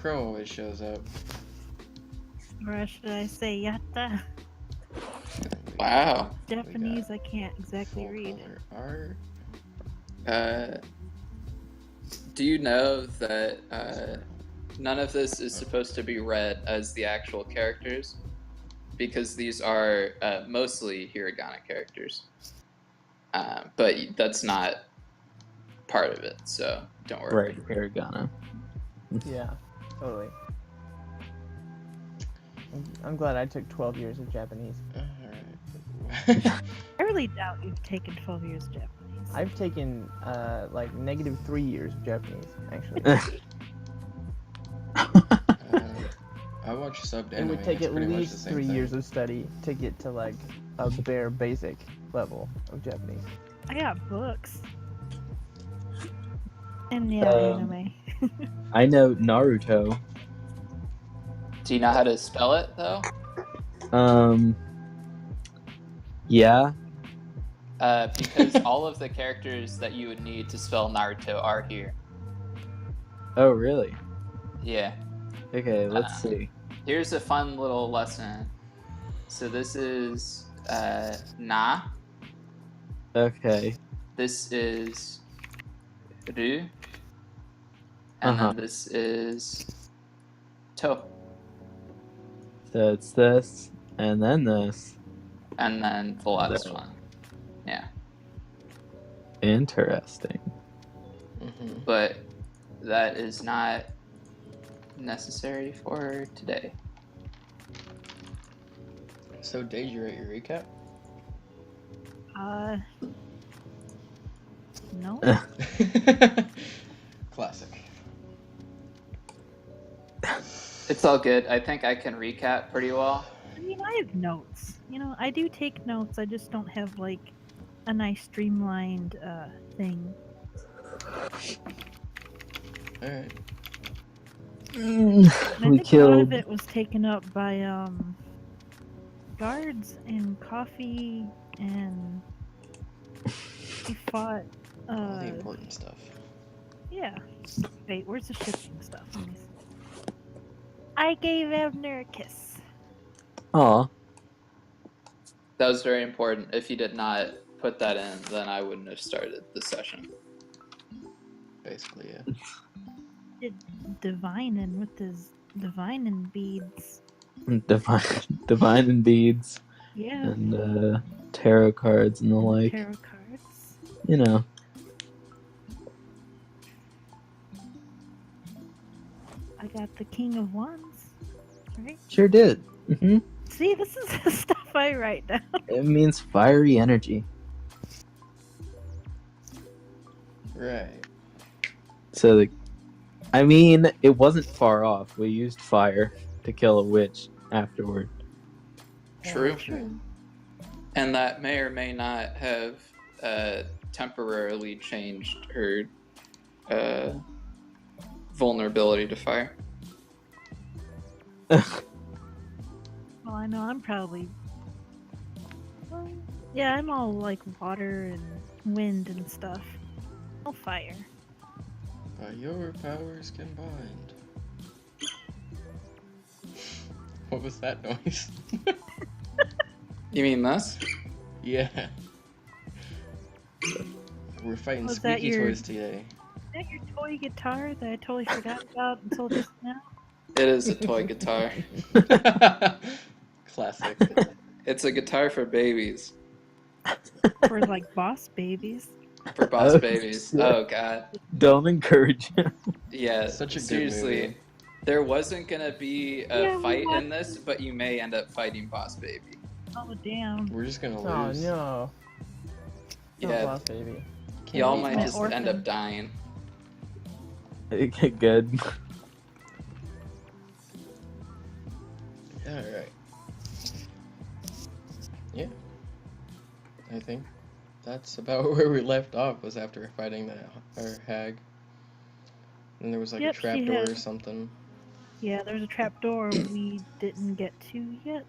crow always shows up. Or should I say yatta? Wow. Japanese I can't exactly Full read. color art. Do you know that none of this is supposed to be read as the actual characters? Because these are mostly hiragana characters. But that's not part of it, so don't worry. Right, hiragana. Yeah, totally. I'm glad I took 12 years of Japanese. Alright. I really doubt you've taken 12 years of Japanese. I've taken like -3 years of Japanese, actually. I watch subbed It anime. would take it's at pretty much the least same 3 thing. years of study to get to like a bare basic level of Japanese. I got books. And anime. I know Naruto. Do you know how to spell it, though? Yeah. Because all of the characters that you would need to spell Naruto are here. Oh, really? Yeah. Okay, let's see. Here's a fun little lesson. So this is na. Okay. This is ru. And then this is to. So it's this, and then this. And then the last one. Yeah. Interesting. Mm-hmm. But that is not necessary for today. So, did you rate your recap? No. Classic. It's all good. I think I can recap pretty well. I mean, I have notes. You know, I do take notes. I just don't have like a nice streamlined thing. Alright. And I We think a lot killed. of it was taken up by guards and coffee, and we fought. All the important stuff. Yeah. Wait, where's the shipping stuff? Let me see. I gave Abner a kiss. Aw. That was very important. If you did not put that in, then I wouldn't have started the session. Basically, yeah. Did Divine with his Divine and beads. Divine and beads Yeah. and tarot cards and the like. Tarot cards. You know. I got the King of Wands. Right? Sure did. See, this is the stuff I write down. It means fiery energy. Right. So I mean, it wasn't far off. We used fire to kill a witch afterward. True. True. And that may or may not have temporarily changed her vulnerability to fire. Well, I know I'm probably. Well, yeah, I'm all like water and wind and stuff. No fire. By your powers combined. What was that noise? You mean this? Yeah. We're fighting Was that squeaky your- toys today. Is that your toy guitar that I totally forgot about until just now? It is a toy guitar. Classic. It's a guitar for babies. For like boss babies. For boss Oh, babies. shit. Oh god. Don't encourage him. Yeah, Such a good seriously. movie. There wasn't gonna be a Yeah, we fight in watched this, but you may end up fighting Boss Baby. Oh damn. We're just gonna Oh lose. no. No, Yeah, Boss Baby. Can't y'all beat might my just orphan. end up dying. Okay, good. Alright. Yeah. I think that's about where we left off, was after fighting our hag. And there was like Yep, a she trapdoor had- or something. Yeah, there's a trapdoor we didn't get to yet.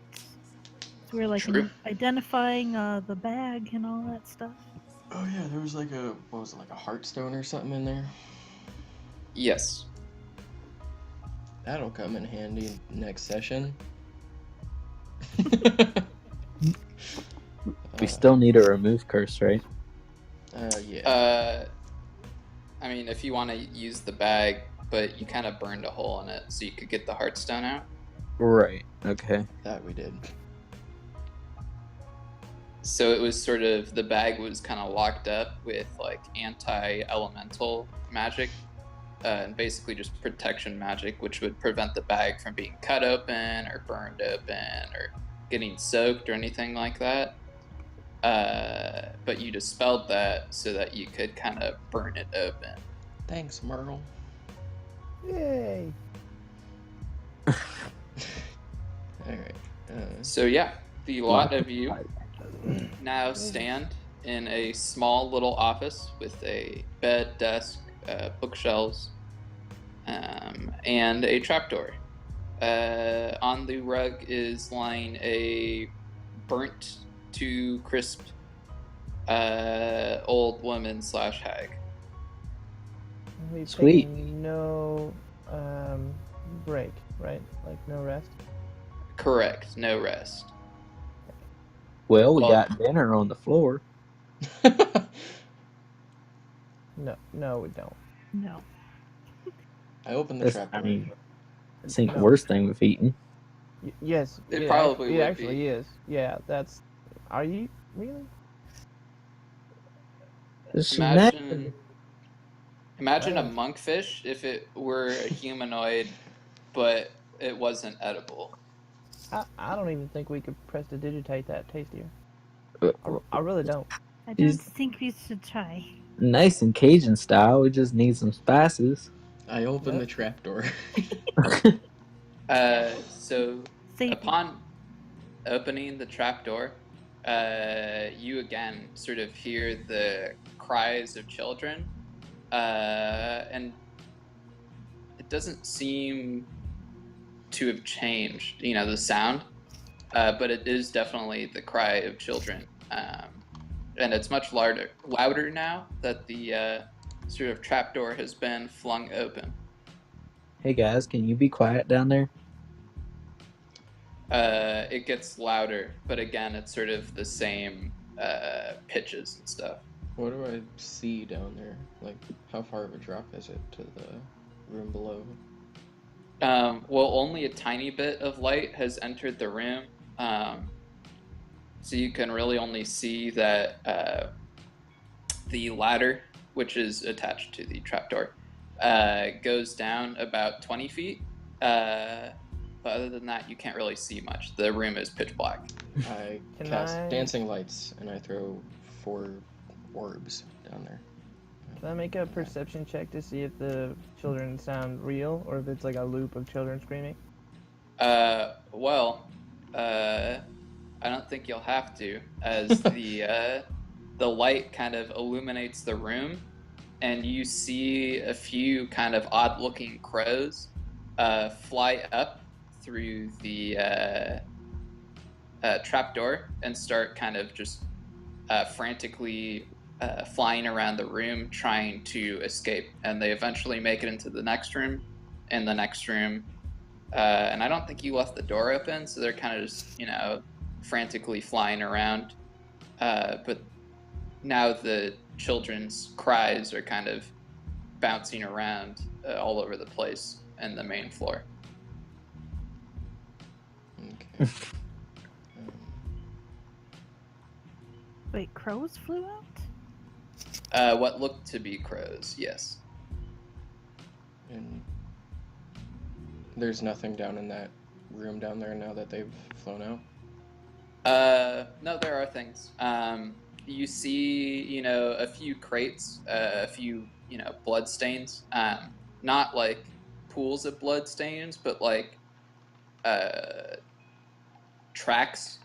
So we're like True. identifying the bag and all that stuff. Oh yeah, there was like what was it, like a heartstone or something in there? Yes. That'll come in handy next session. We still need a remove curse, right? Yeah. I mean, if you want to use the bag, but you kind of burned a hole in it, so you could get the heartstone out. Right. Okay. That we did. So it was sort of, the bag was kind of locked up with like anti-elemental magic, and basically just protection magic, which would prevent the bag from being cut open or burned open or getting soaked or anything like that. But you dispelled that so that you could kind of burn it open. Thanks, Merle. Yay! Alright. So yeah, the lot of you now stand in a small little office with a bed, desk, bookshelves, and a trapdoor. On the rug is lying a burnt to crisp old woman / hag. We've Sweet. taken no break, right? Like no rest. Correct, no rest. Well, we Well- got dinner on the floor. No, we don't. No. I opened the This, trap I door. mean, this ain't the No. worst thing we've eaten. Yes, It probably it would actually be. is. Yeah, that's. Are you really? Just Imagine a monkfish if it were a humanoid, but it wasn't edible. I don't even think we could prestidigitate that tastier. imagine- I really don't. I don't Is- think we should try. nice and Cajun style. We just need some spices. I opened the Yep. trap door. So Save upon opening the trapdoor, you again sort of hear the cries of children, and it doesn't seem to have changed, the sound, but it is definitely the cry of children, and it's much louder now that the sort of trapdoor has been flung open. Hey guys, can you be quiet down there? It gets louder, but again, it's sort of the same pitches and stuff. What do I see down there? Like, how far of a drop is it to the room below? Well, only a tiny bit of light has entered the room, so you can really only see that the ladder, which is attached to the trapdoor, goes down about 20 feet. But other than that, you can't really see much. The room is pitch black. I Can cast I- dancing lights and I throw 4 orbs down there. Can I make a perception check to see if the children sound real or if it's like a loop of children screaming? Well, I don't think you'll have to, as the light kind of illuminates the room, and you see a few kind of odd-looking crows fly up through the trapdoor and start kind of just frantically flying around the room trying to escape. And they eventually make it into the next room, and the next room. And I don't think you left the door open, so they're kind of just, frantically flying around. But now the children's cries are kind of bouncing around all over the place in the main floor. Okay. Wait, crows flew out? What looked to be crows, yes. And there's nothing down in that room down there now that they've flown out? No, there are things. You see, a few crates, a few, blood stains. Not like pools of blood stains, but like tracks.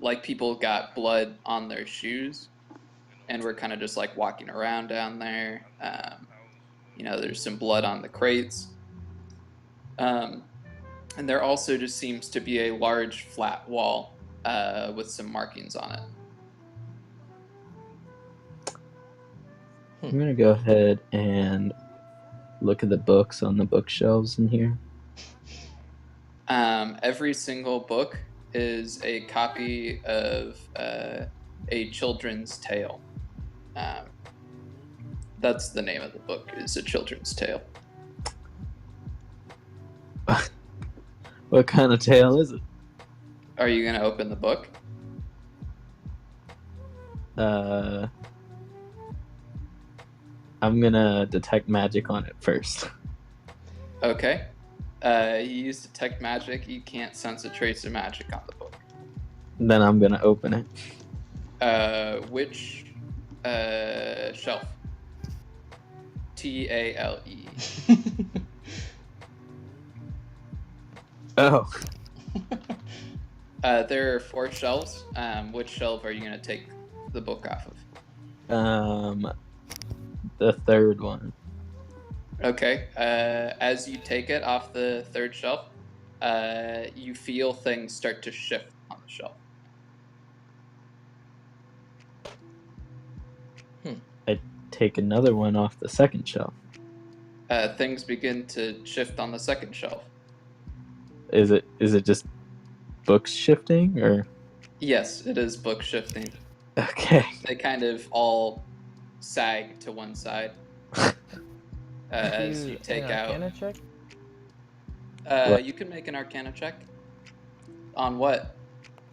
Like people got blood on their shoes, and we're kind of just like walking around down there. There's some blood on the crates. And there also just seems to be a large flat wall with some markings on it. I'm gonna go ahead and look at the books on the bookshelves in here? Every single book is a copy of a children's tale. That's the name of the book, is A Children's Tale. What kind of tale is it? Are you going to open the book? I'm gonna detect magic on it first. Okay. You use Detect Magic. You can't sense a trace of magic on the book. Then I'm gonna open it. Which shelf? Tale. Oh. There are 4 shelves. Which shelf are you going to take the book off of? The third one. Okay. As you take it off the 3rd shelf, you feel things start to shift on the shelf. I take another one off the 2nd shelf. Things begin to shift on the 2nd shelf. Is it just books shifting, or? Yes, it is book shifting. Okay. They kind of all sag to one side as you take out. Arcana check? What? You can make an Arcana check. On what?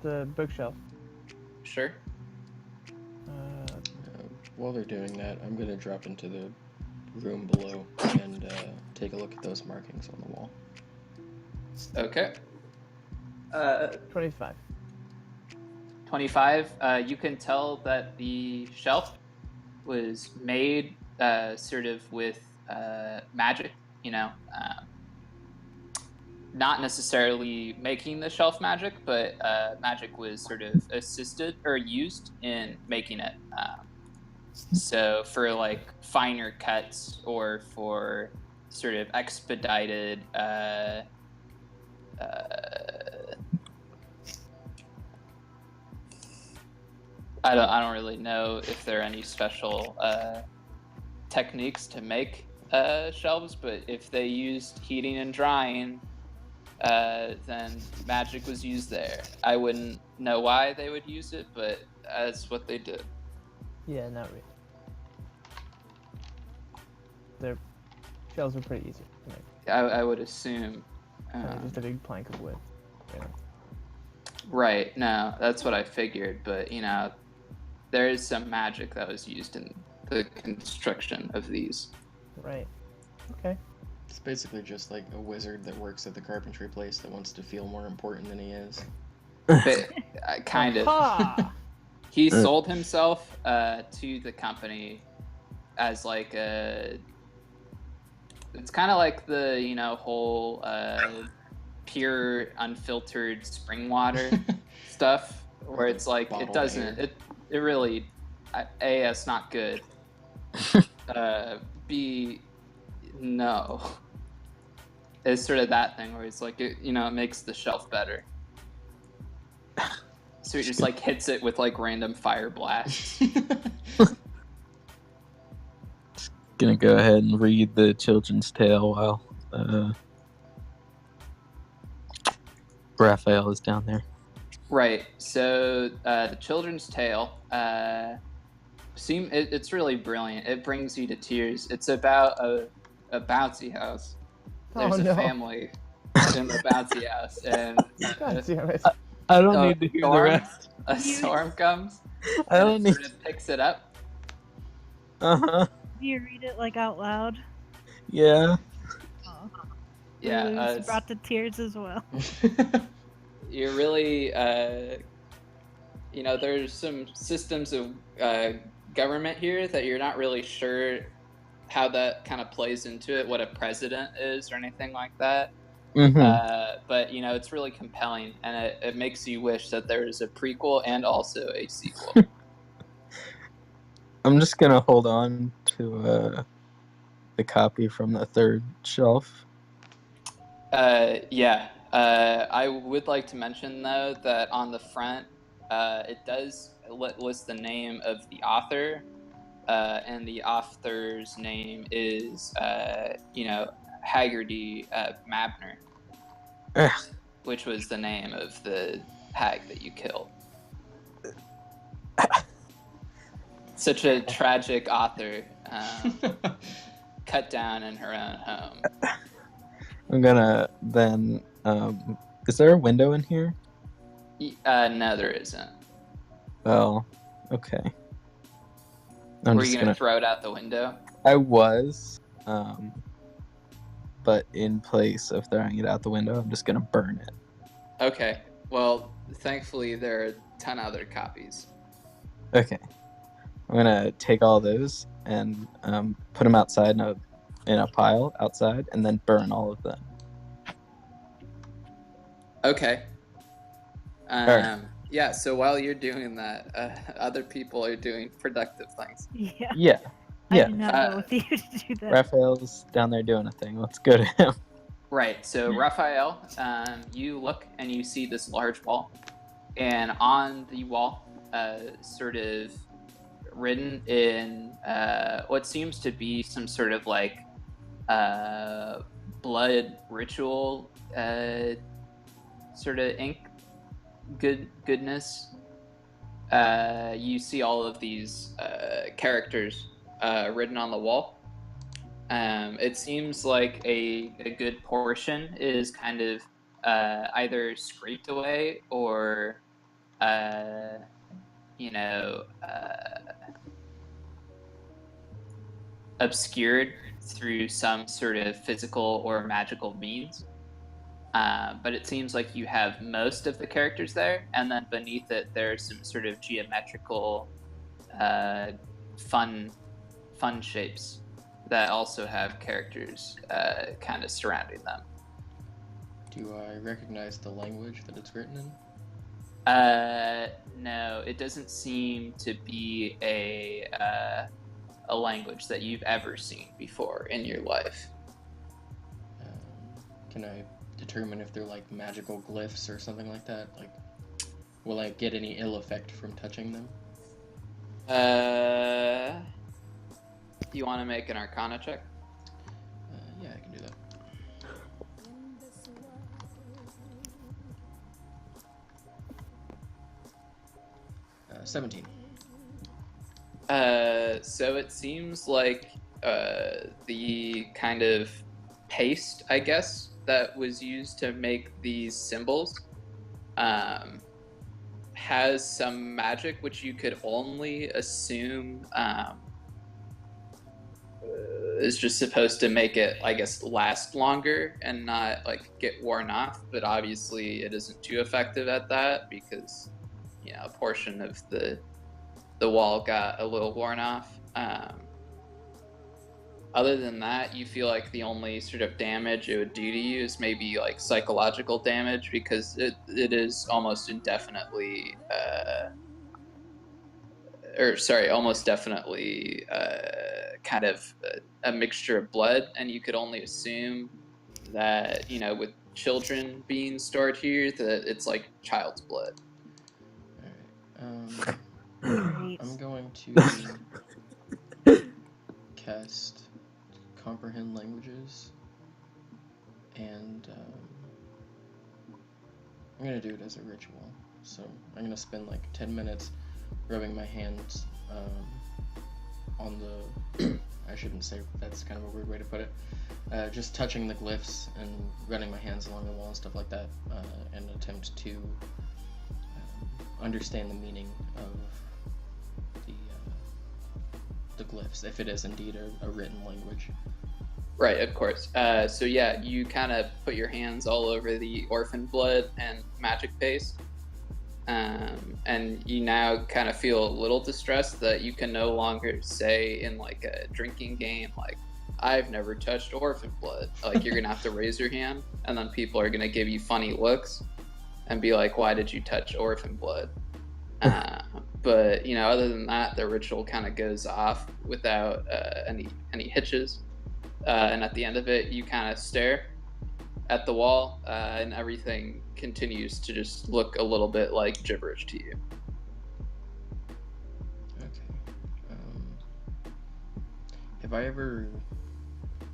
The bookshelf. Sure. While they're doing that, I'm gonna drop into the room below and take a look at those markings on the wall. Okay. 25. 25. You can tell that the shelf was made sort of with magic, not necessarily making the shelf magic, but magic was sort of assisted or used in making it. So for like finer cuts or for sort of expedited I don't really know if there are any special techniques to make shelves, but if they used heating and drying, then magic was used there. I wouldn't know why they would use it, but that's what they did. Yeah, not really. Their shells are pretty easy to make. I would assume. Just a big plank of wood. Right, no, that's what I figured, but there is some magic that was used in the construction of these. Right. Okay. It's basically just like a wizard that works at the carpentry place that wants to feel more important than he is. But, kind of. Ha! He sold himself to the company as like a. It's kind of like the whole pure unfiltered spring water stuff, where it's like it doesn't it really A, it's not good. B, no. It's sort of that thing where it's like it makes the shelf better. So he just like hits it with like random fire blasts. Gonna go ahead and read the children's tale while Raphael is down there. Right. So the children's tale, it's really brilliant. It brings you to tears. It's about a bouncy house. There's a family in the bouncy house, and God damn it. I don't need to hear the rest. A storm comes. I don't need. Sort of picks it up. Uh-huh. Do you read it like out loud? Yeah. Oh. Yeah. It's brought to tears as well. You're really, there's some systems of government here that you're not really sure how that kind of plays into it, what a president is or anything like that. Mm-hmm. But, it's really compelling, and it makes you wish that there is a prequel and also a sequel. I'm just gonna hold on to the copy from the 3rd shelf. Yeah. I would like to mention, though, that on the front, it does list the name of the author, and the author's name is, Haggerty Mabner, Ugh. which was the name of the hag that you killed. Such a tragic author, cut down in her own home. I'm gonna then. Is there a window in here? No, there isn't. Well, okay. I'm Were just you gonna throw it out the window? I was, but in place of throwing it out the window, I'm just gonna burn it. Okay. Well, thankfully there are a ton of other copies. Okay. I'm gonna take all those and put them outside in a pile outside, and then burn all of them. Okay. Alright. Yeah, so while you're doing that, other people are doing productive things. Yeah. Yeah. I Yeah. did not go with you to do that. Raphael's down there doing a thing. Let's go to him. Right, so Raphael, you look and you see this large wall, and on the wall, sort of written in what seems to be some sort of like blood ritual sort of ink goodness. You see all of these characters written on the wall. It seems like a good portion is kind of either scraped away or obscured through some sort of physical or magical means. But it seems like you have most of the characters there, and then beneath it there's some sort of geometrical fun shapes that also have characters kind of surrounding them. Do I recognize the language that it's written in? No, it doesn't seem to be a language that you've ever seen before in your life. Can I determine if they're like magical glyphs or something like that? Like, will I get any ill effect from touching them? Do you want to make an Arcana check? Yeah, I can do that. 17. So it seems like the kind of paste, I guess, that was used to make these symbols has some magic which you could only assume is just supposed to make it, I guess, last longer and not like get worn off. But obviously it isn't too effective at that because, a portion of the wall got a little worn off. Other than that, you feel like the only sort of damage it would do to you is maybe like psychological damage, because it is almost indefinitely, almost definitely kind of a mixture of blood, and you could only assume that, with children being stored here, that it's like child's blood. Alright, Great. I'm going to cast Comprehend Languages, and I'm going to do it as a ritual. So I'm going to spend like 10 minutes rubbing my hands on the... I shouldn't say, that's kind of a weird way to put it. Just touching the glyphs and running my hands along the wall and stuff like that, and attempt to understand the meaning of the glyphs, if it is indeed a written language. Right, of course. So yeah, you kind of put your hands all over the orphan blood and magic paste, and you now kind of feel a little distressed that you can no longer say in like a drinking game, like, I've never touched orphan blood. Like, you're gonna have to raise your hand, and then people are gonna give you funny looks and be like, why did you touch orphan blood? But other than that, the ritual kind of goes off without any hitches, and at the end of it, you kind of stare at the wall, and everything continues to just look a little bit like gibberish to you. Okay. have I ever,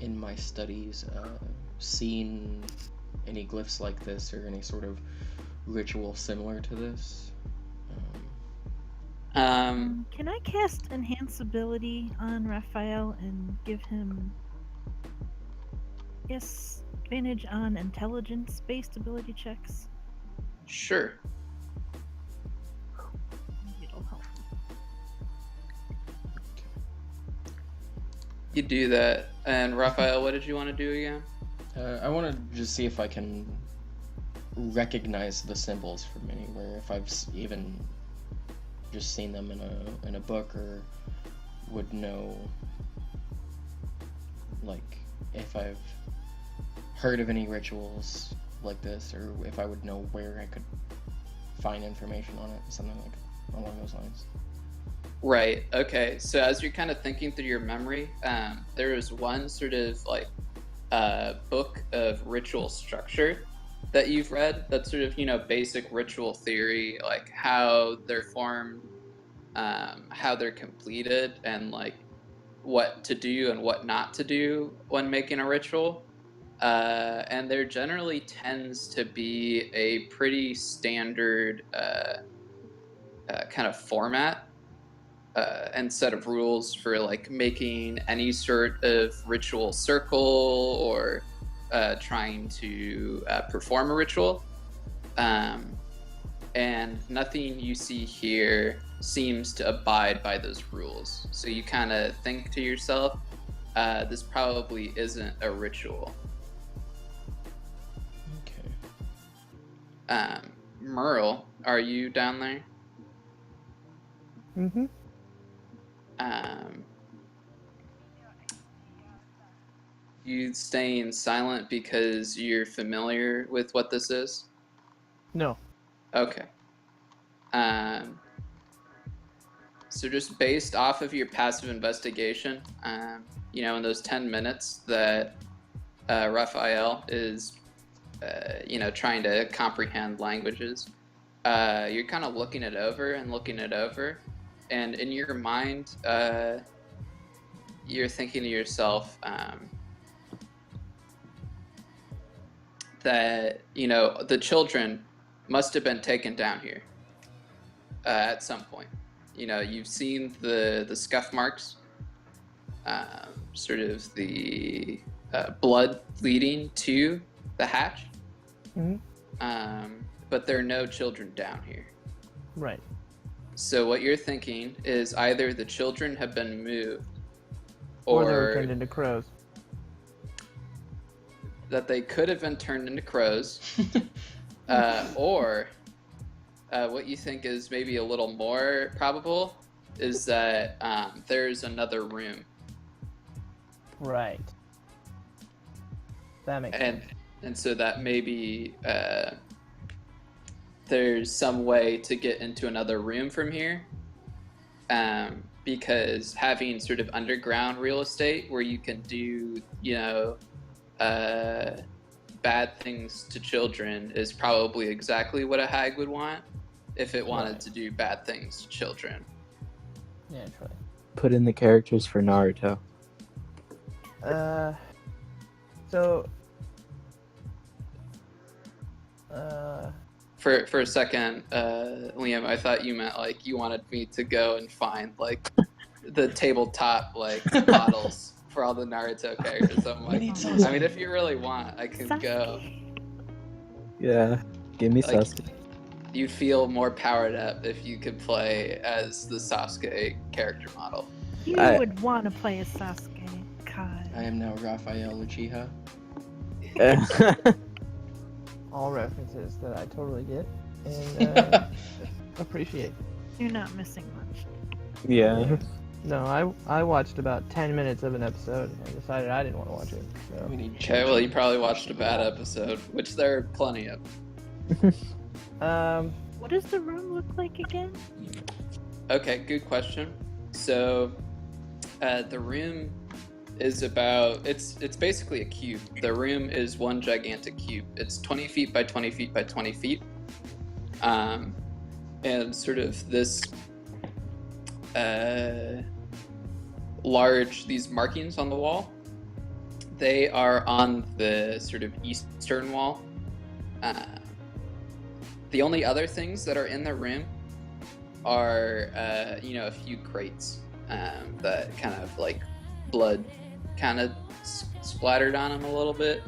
in my studies, seen any glyphs like this or any sort of ritual similar to this? Can I cast Enhance Ability on Raphael and give him, yes, advantage on intelligence-based ability checks? Sure. Maybe it'll help. You do that. And Raphael, what did you want to do again? I want to just see if I can recognize the symbols from anywhere, if I've even just seen them in a book, or would know, like, if I've heard of any rituals like this, or if I would know where I could find information on it, something like along those lines. Right. Okay. So as you're kind of thinking through your memory, there is one sort of like book of ritual structure that you've read. That's sort of, basic ritual theory, like how they're formed, how they're completed, and like what to do and what not to do when making a ritual. And there generally tends to be a pretty standard kind of format and set of rules for like making any sort of ritual circle or trying to perform a ritual. And nothing you see here seems to abide by those rules. So you kind of think to yourself, this probably isn't a ritual. Okay. Merle, are you down there? Mm-hmm. You staying silent because you're familiar with what this is? No. Okay. So just based off of your passive investigation, in those 10 minutes that Raphael is, trying to comprehend languages, you're kind of looking it over, and in your mind, you're thinking to yourself that, the children must have been taken down here at some point. You've seen the scuff marks, sort of the blood leading to the hatch. Mm-hmm. But there are no children down here. Right. So what you're thinking is either the children have been moved, Or they were turned into crows. that they could have been turned into crows, or what you think is maybe a little more probable is that there's another room. Right. That makes sense. And so that maybe there's some way to get into another room from here, because having sort of underground real estate where you can do, bad things to children is probably exactly what a hag would want if it wanted to do bad things to children. Naturally. Put in the characters for Naruto. So. For a second, Liam, I thought you meant like you wanted me to go and find like the tabletop like bottles for all the Naruto characters. I'm like, I mean, if you really want, I can go. Yeah, give me Like, Sasuke. You'd feel more powered up if you could play as the Sasuke character model. You would want to play as Sasuke. God. I am now Raphael Uchiha. All references that I totally get and appreciate. You're not missing much. Yeah. No, I watched about 10 minutes of an episode and decided I didn't want to watch it. So. We need Okay, well, you probably watched a bad episode, which there are plenty of. What does the room look like again? Okay, good question. So, the room is about, it's basically a cube. The room is one gigantic cube. It's 20 feet by 20 feet by 20 feet. And sort of this these markings on the wall. They are on the sort of eastern wall. The only other things that are in the room are, a few crates that kind of like blood kind of splattered on them a little bit.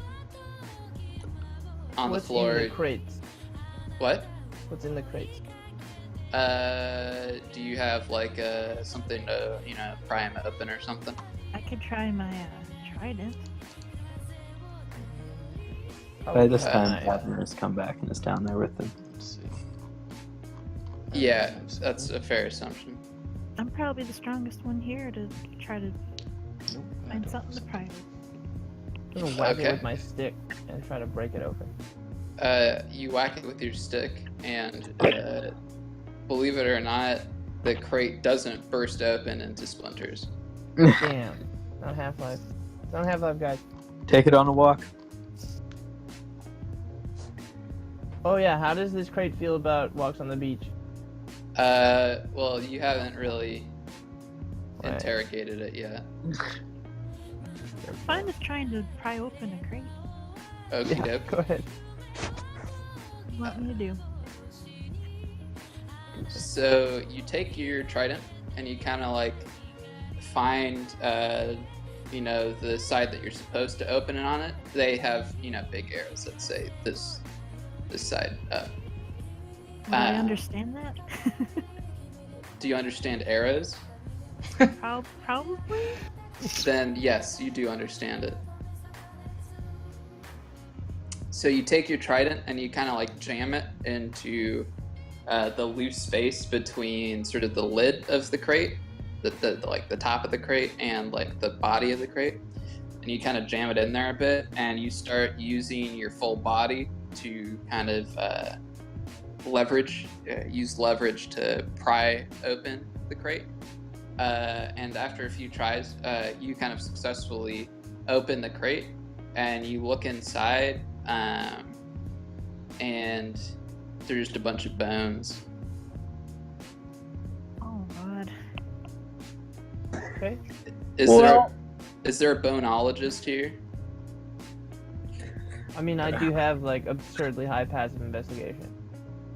On What's the floor. in the crates? What? What's in the crates? Do you have like something to, pry them open or something? I could try my trident. By this Oh, time, yeah. Abner has come back and is down there with them. Let's see. Yeah, that's a fair assumption. I'm probably the strongest one here to try to Nope, I find don't something to see. pry. I'm gonna whack Okay. it with my stick and try to break it open. You whack it with your stick, and believe it or not, the crate doesn't burst open into splinters. Damn. Not Half-Life. Not Half-Life, guys. Take it on a walk. Oh yeah, how does this crate feel about walks on the beach? Well, you haven't really Right. interrogated it yet. Fine with trying to pry open a crate. Okie Yeah, doke. go ahead. What do you want me to do? So you take your trident and you kind of like find, the side that you're supposed to open it on it. They have, big arrows that say this side up. Will I understand that? Do you understand arrows? Probably. Then yes, you do understand it. So you take your trident and you kind of like jam it into the loose space between sort of the lid of the crate, the top of the crate, and like the body of the crate, and you kind of jam it in there a bit, and you start using your full body to kind of use leverage to pry open the crate. And after a few tries, you kind of successfully open the crate, and you look inside, and there's just a bunch of bones. Oh god. Okay. Is there a boneologist here? I mean, I do have like absurdly high passive investigation.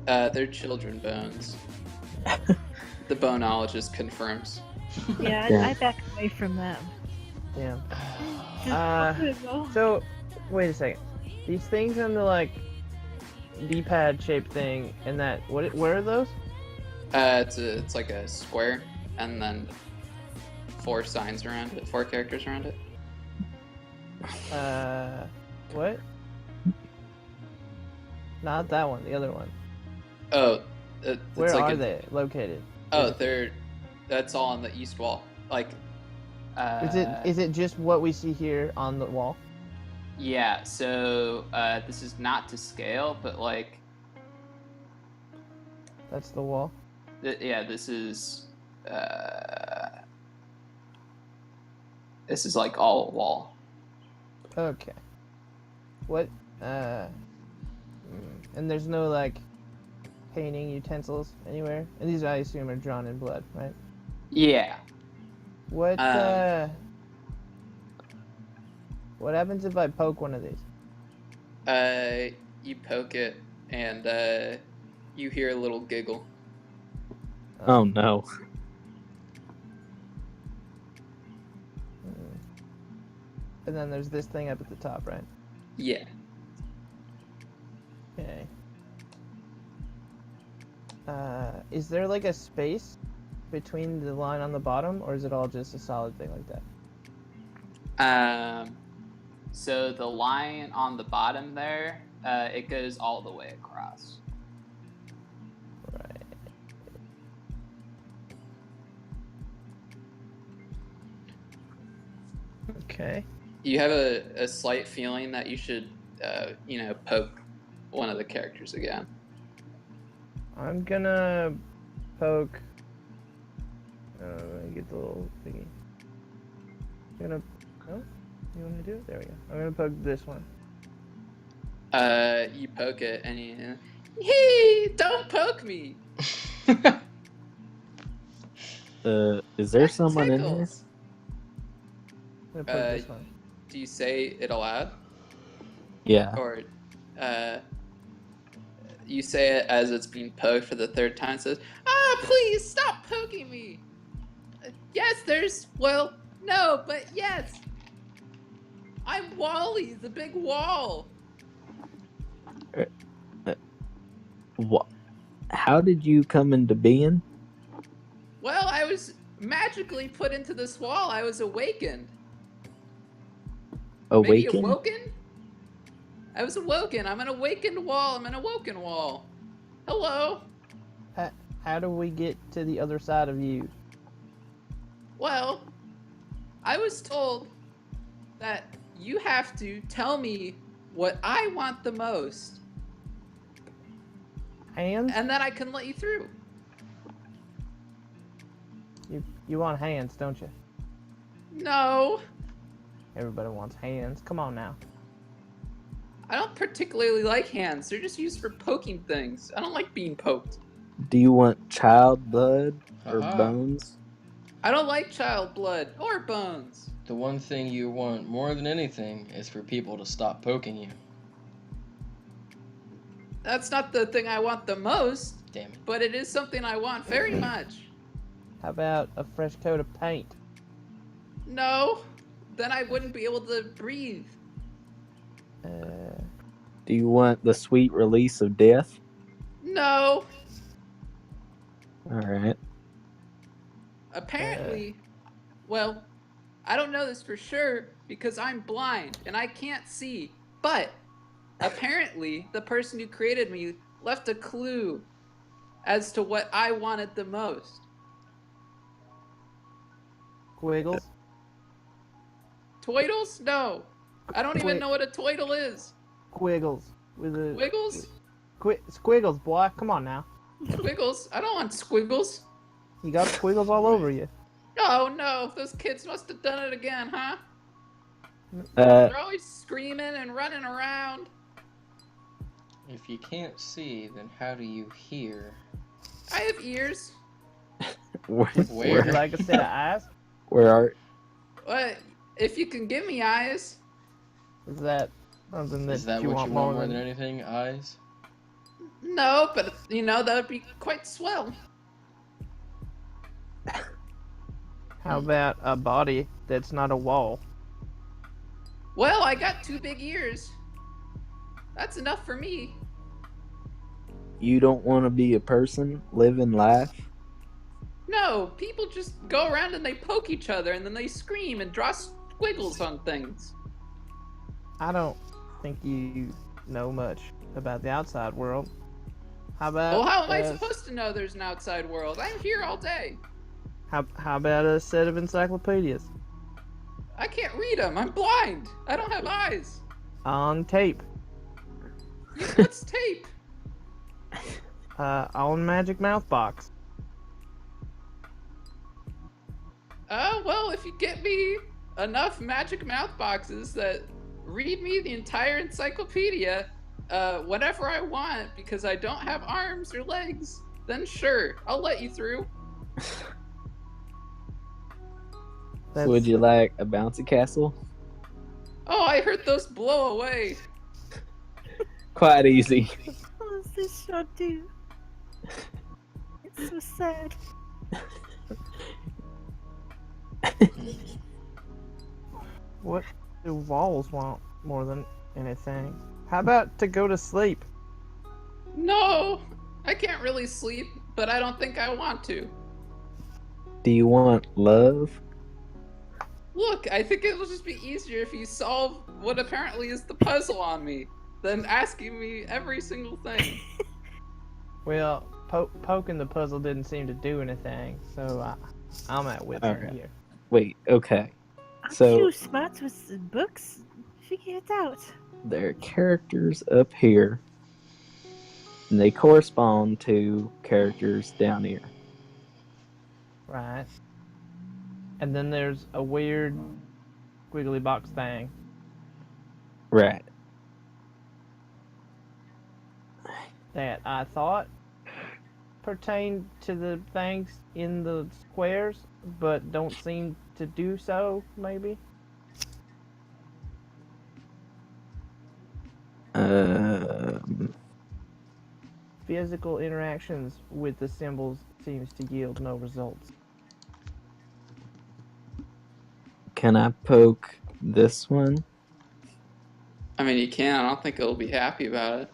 They're children bones. The boneologist confirms. Yeah, Yeah. I back away from them. Damn. Just So, wait a second. These things in the like D-pad shaped thing and that where are those? It's like a square, and then 4 signs around it, 4 characters around it. What? Not that one, the other one. Oh, it's Where like are they located? Oh, that's all on the east wall. Like, Is it just what we see here on the wall? Yeah. So this is not to scale, but like, That's the wall. this is like all wall. Okay. What? And there's no like painting utensils anywhere. And these I assume are drawn in blood, right? Yeah. What? What happens if I poke one of these? You poke it, and you hear a little giggle. Oh no. And then there's this thing up at the top, right? Yeah. Okay. Is there like a space between the line on the bottom, or is it all just a solid thing like that? So the line on the bottom there, it goes all the way across. Right. Okay. You have a slight feeling that you should, poke one of the characters again. I'm gonna poke. Let me get the little thingy. Oh, you want me to do it? There we go. I'm gonna poke this one. You poke it, and hey, don't poke me. Is there someone in there? Tickles. I'm gonna put it this way. Do you say it aloud? Yeah. Or you say it as it's being poked for the third time? It says, please stop poking me! Yes, no, but yes! I'm Wally, the big wall! What? How did you come into being? Well, I was magically put into this wall. I was awakened. Maybe Awaken? awoken? I was awoken. I'm an awakened wall. I'm an awoken wall. Hello. How do we get to the other side of you? Well, I was told that you have to tell me what I want the most, Hands? and then I can let you through. You want hands, don't you? No, Everybody wants hands. Come on now. I don't particularly like hands. They're just used for poking things. I don't like being poked. Do you want child blood or Haha. bones? I don't like child blood or bones. The one thing you want more than anything is for people to stop poking you. That's not the thing I want the most, Damn it. but it is something I want very much. How about a fresh coat of paint? No, then I wouldn't be able to breathe. Do you want the sweet release of death? No, Alright. apparently, well, I don't know this for sure because I'm blind and I can't see, but apparently the person who created me left a clue as to what I wanted the most. Squiggles? Twiddles? No. I don't even know what a twiddle is. Squiggles. With a Wiggles? squiggles, boy. Come on now. Squiggles? I don't want squiggles. You got squiggles all over you. Oh no, those kids must have done it again, huh? Uh, They're always screaming and running around. If you can't see, then how do you hear? I have ears. Where? Would you like a set of eyes? Where are? What? If you can give me eyes. Is that something that, Is that you what want you want more than anything? Eyes? No, but that would be quite swell. How about a body that's not a wall? Well, I got 2 big ears. That's enough for me. You don't want to be a person living life? No, people just go around and they poke each other and then they scream and draw squiggles on things. I don't think you know much about the outside world. How about? Well, how am I supposed to know there's an outside world? I'm here all day. How about a set of encyclopedias I can't read them. I'm blind. I don't have eyes. on tape? What's tape? On Magic Mouth Box. Well, if you get me enough magic mouth boxes that read me the entire encyclopedia, whatever I want, because I don't have arms or legs, then sure, I'll let you through. Would you like a bouncy castle? Oh, I heard those blow away. Quite easy. What does this show do? It's so sad. What do walls want more than anything? How about to go to sleep? No, I can't really sleep, but I don't think I want to. Do you want love? Look, I think it will just be easier if you solve what apparently is the puzzle on me than asking me every single thing. Well, poking the puzzle didn't seem to do anything, so I'm at wit's end Okay. here. Wait, okay. I'm So- too smart with the books. Figure it out. There are characters up here, and they correspond to characters down here. Right. And then there's a weird squiggly box thing. Right. That I thought pertained to the things in the squares, but don't seem to do so, maybe? Um, Physical interactions with the symbols seems to yield no results. can I poke this one? I mean, you can. I don't think it'll be happy about it.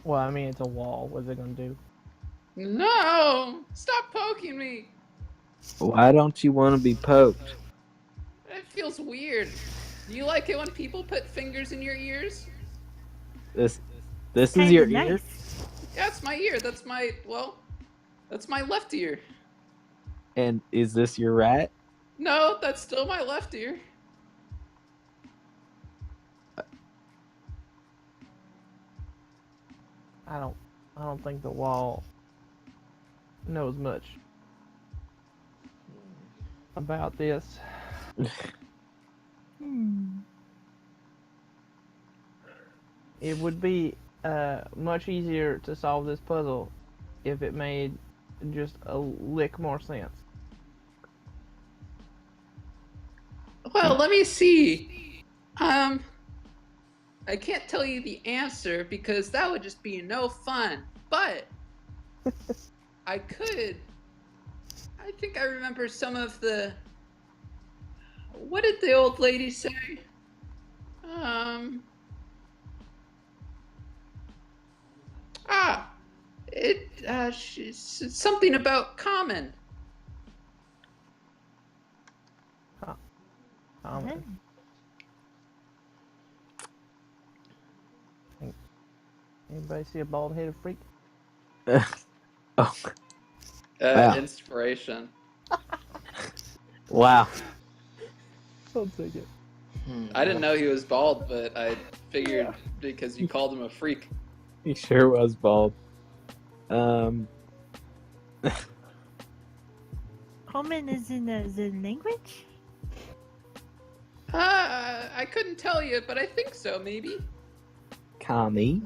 Well, I mean, it's a wall. What's it gonna do? No! Stop poking me! Why don't you want to be poked? It feels weird. Do you like it when people put fingers in your ears? This is Kinda your nice. ear? Yeah, it's my ear. That's my left ear. And is this your rat? No, that's still my left ear. I don't think the wall knows much about this. Hmm. It would be much easier to solve this puzzle if it made just a lick more sense. Well, let me see. I can't tell you the answer because that would just be no fun. But I could. I think I remember some of the. What did the old lady say? Um. Ah, she's something about common. Common. Anybody see a bald-headed freak? Oh, Wow. Inspiration. wow. I'll take it. I didn't know he was bald, but I figured because you called him a freak. He sure was bald. Common is in the language? I couldn't tell you, but I think so, maybe. Kami.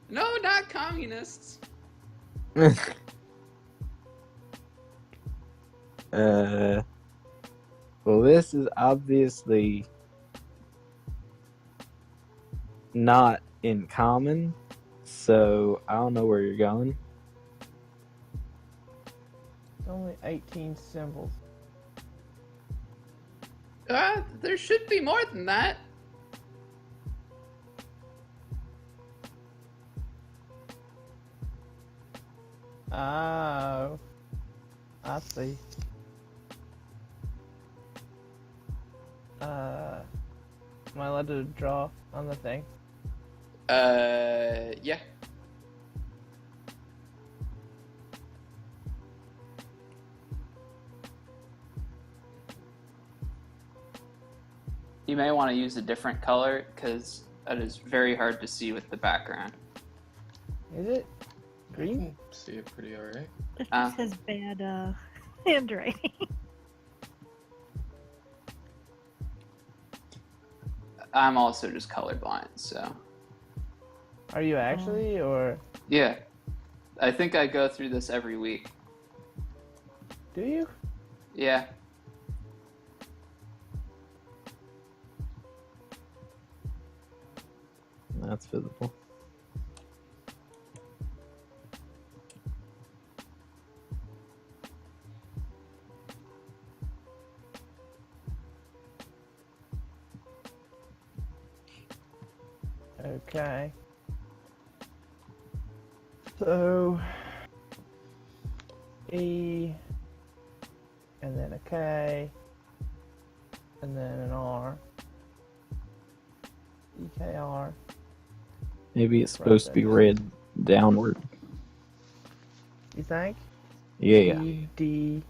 No, not communists. Well, this is obviously not in common, so I don't know where you're going. Only 18 symbols. There should be more than that. Oh, I see. Am I allowed to draw on the thing? Yeah. You may want to use a different color because that is very hard to see with the background. Is it I green? can see it pretty alright. It just has bad handwriting. I'm also just colorblind, so. Are you actually, or Yeah. I think I go through this every week. do you? Yeah. That's visible. Okay. So E, and then a K, and then an R. EKR. Maybe it's supposed to be read downward. You think? Yeah. E, D,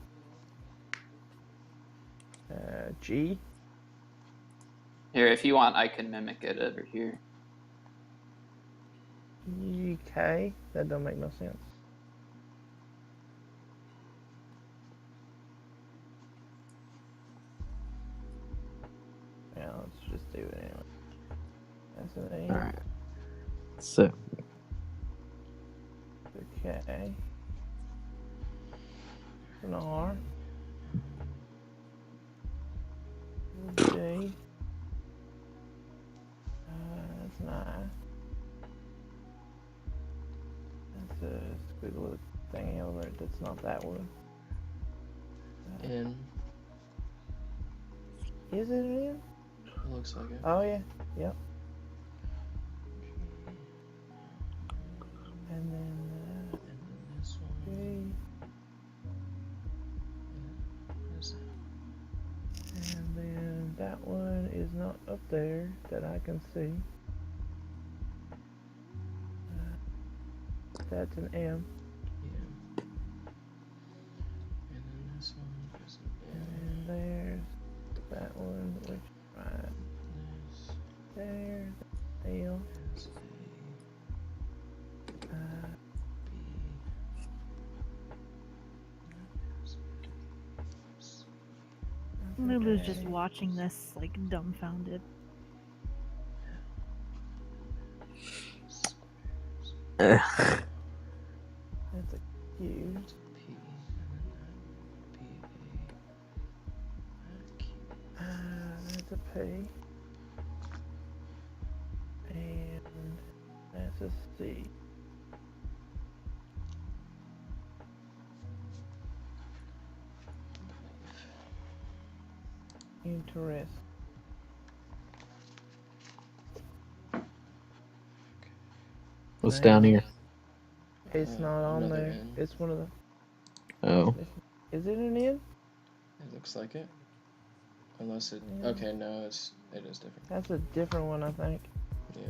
G. Here, if you want, I can mimic it over here. UK? That don't make no sense. Yeah, let's just do it anyway. That's an A. Alright. So, Okay. An R. J. nice. That's a squiggly thingy over it. That's not that one. In. Is it in? It looks like it. Oh yeah. Yep. And then And then this one. G. What is that? And then that one is not up there that I can see. That's an M. Yeah. And then this one is an And there's that one, which right This there. L. is Uh, a B. That is a C. that's Lulu's an just A. watching this like dumbfounded. Squares. Ugh. That's a Q. That's a P. And then that would be a Q. That's a P. And that's a C. Interesting. What's down here? It's not on another there. N. It's one of the. Oh. Is it an N? It looks like it. Unless it. Yeah. Okay, no, it is different. That's a different one, I think. Yeah.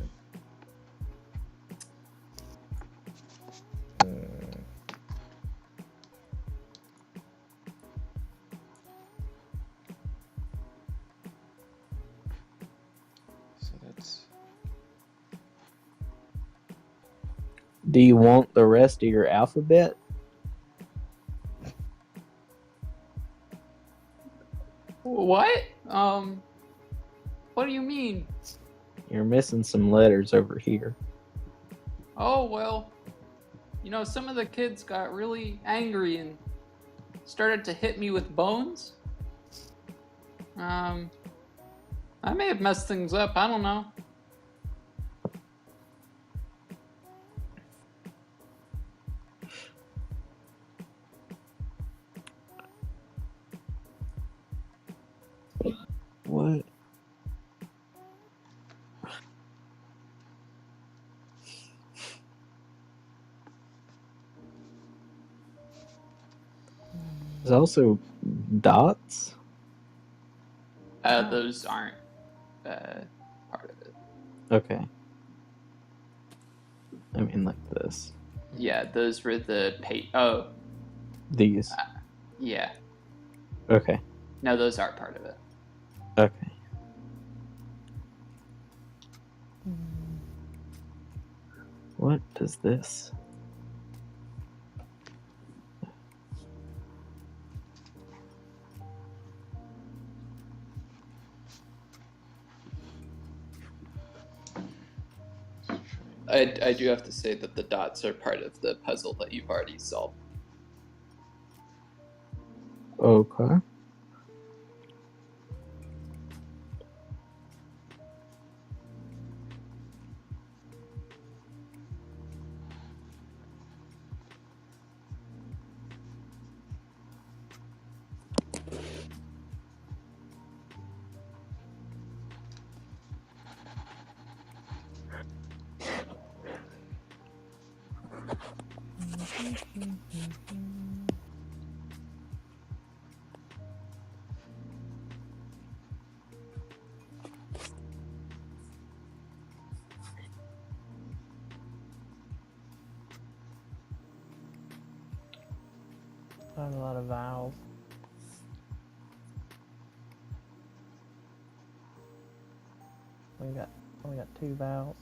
So that's. Do you want the rest of your alphabet? What? What do you mean? You're missing some letters over here. Oh, well, some of the kids got really angry and started to hit me with bones. I may have messed things up. I don't know. What? There's also dots. Those aren't part of it. Okay. I mean, like this. Yeah, those were the Oh, These. yeah. Okay. No, those aren't part of it. Okay. What does this? I do have to say that the dots are part of the puzzle that you've already solved. Okay. There's a lot of vowels. We got 2 vowels.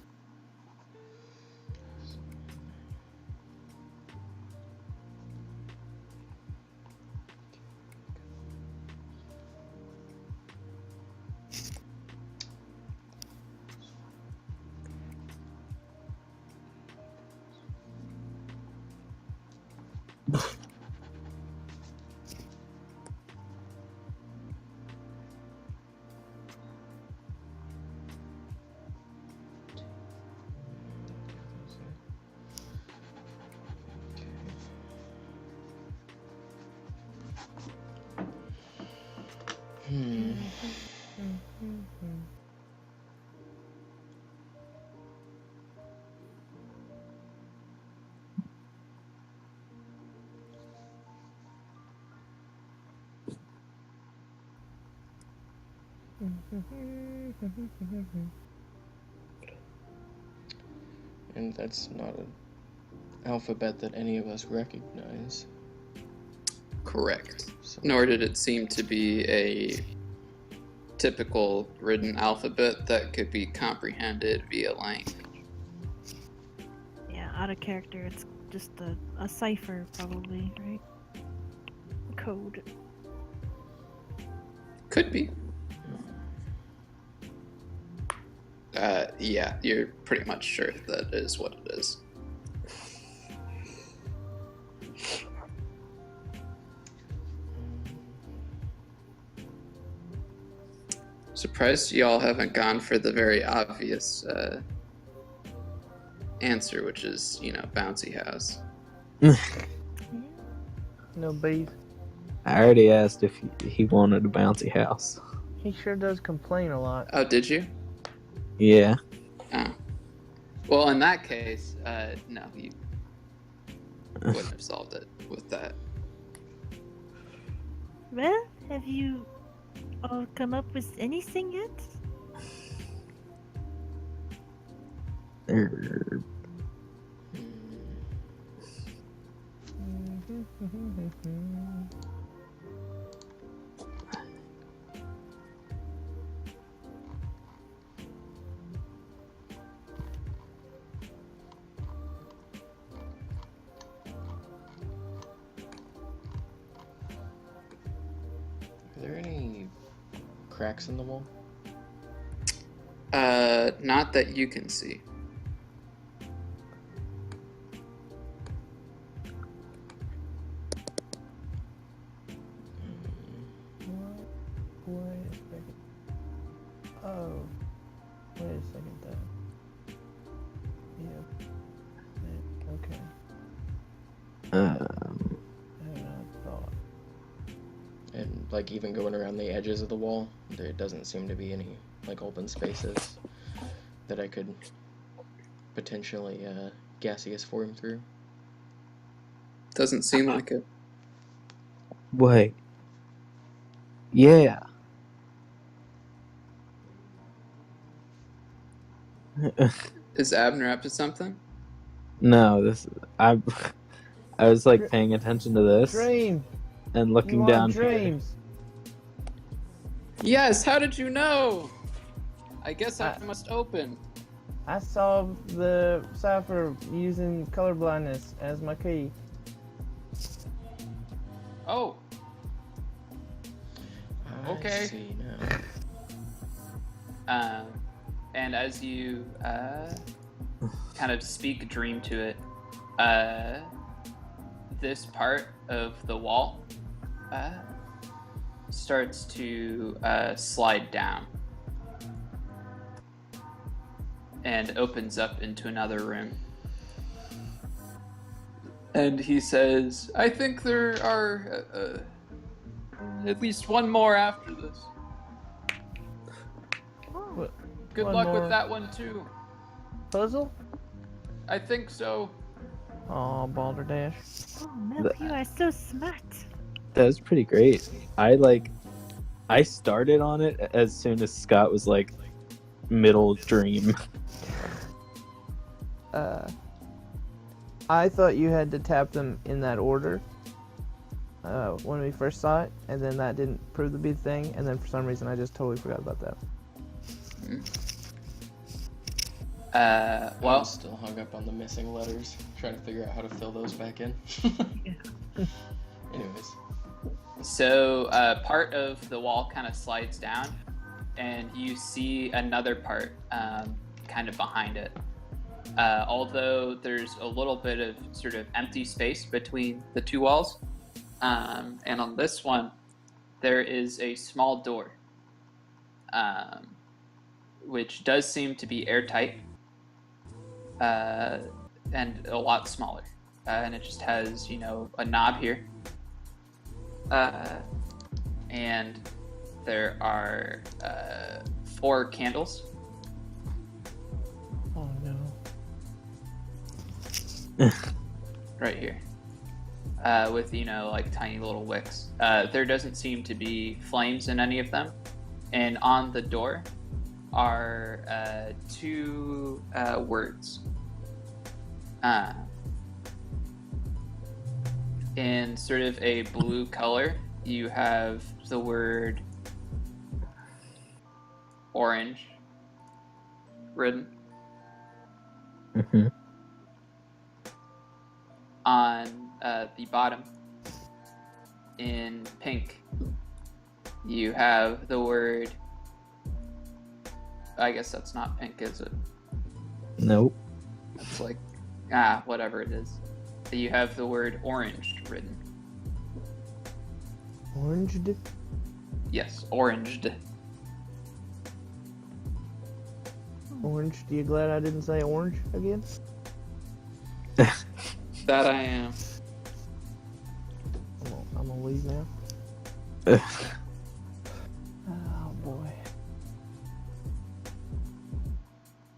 And that's not an alphabet that any of us recognize. Correct. So, Nor did it seem to be a typical written alphabet that could be comprehended via language. Yeah, out of character, it's just a cipher, probably, right? Code. Could be. Yeah, you're pretty much sure that is what it is. Surprised y'all haven't gone for the very obvious answer, which is, bouncy house. No beef. I already asked if he wanted a bouncy house. He sure does complain a lot. Oh, did you? Yeah. Oh. Well, in that case, no, you wouldn't have solved it with that. Well, have you all come up with anything yet? are there any cracks in the wall? Not that you can see. Wait a second. Oh. Wait a second, though. Yeah. Okay. I have not thought. And like even going around the edges of the wall, there doesn't seem to be any like open spaces that I could potentially gaseous form through. Doesn't seem like it. Wait. Yeah. Is Abner up to something? No, I was like paying attention to this Dream! and looking You down want here. dreams! Yes, how did you know? I guess I must open. I solved the cipher using colorblindness as my key. Oh, I Okay. see now. And as you kind of speak dream to it, this part of the wall starts to slide down and opens up into another room. And he says, I think there are at least one more after this. What, Good one luck more with that one too. puzzle? I think so. Oh, Balderdash. Oh, Milk, you are so smart. That was pretty great. I started on it as soon as Scott was like middle dream. I thought you had to tap them in that order when we first saw it, and then that didn't prove to be the thing, and then for some reason I just totally forgot about that. I'm still hung up on the missing letters, trying to figure out how to fill those back in. Anyways. So part of the wall kind of slides down, and you see another part kind of behind it. Although there's a little bit of sort of empty space between the two walls, and on this one, there is a small door, which does seem to be airtight, and a lot smaller. And it just has, a knob here. And there are 4 candles. Oh no. Right here. With, like tiny little wicks. There doesn't seem to be flames in any of them. And on the door are two words. In sort of a blue color, you have the word orange written. Mm-hmm. On the bottom, in pink, you have the word. I guess that's not pink, is it? Nope. It's like, whatever it is. You have the word orange written. Oranged? Yes, oranged. Orange? Are you glad I didn't say orange again? That I am. I'm gonna leave now. Oh boy.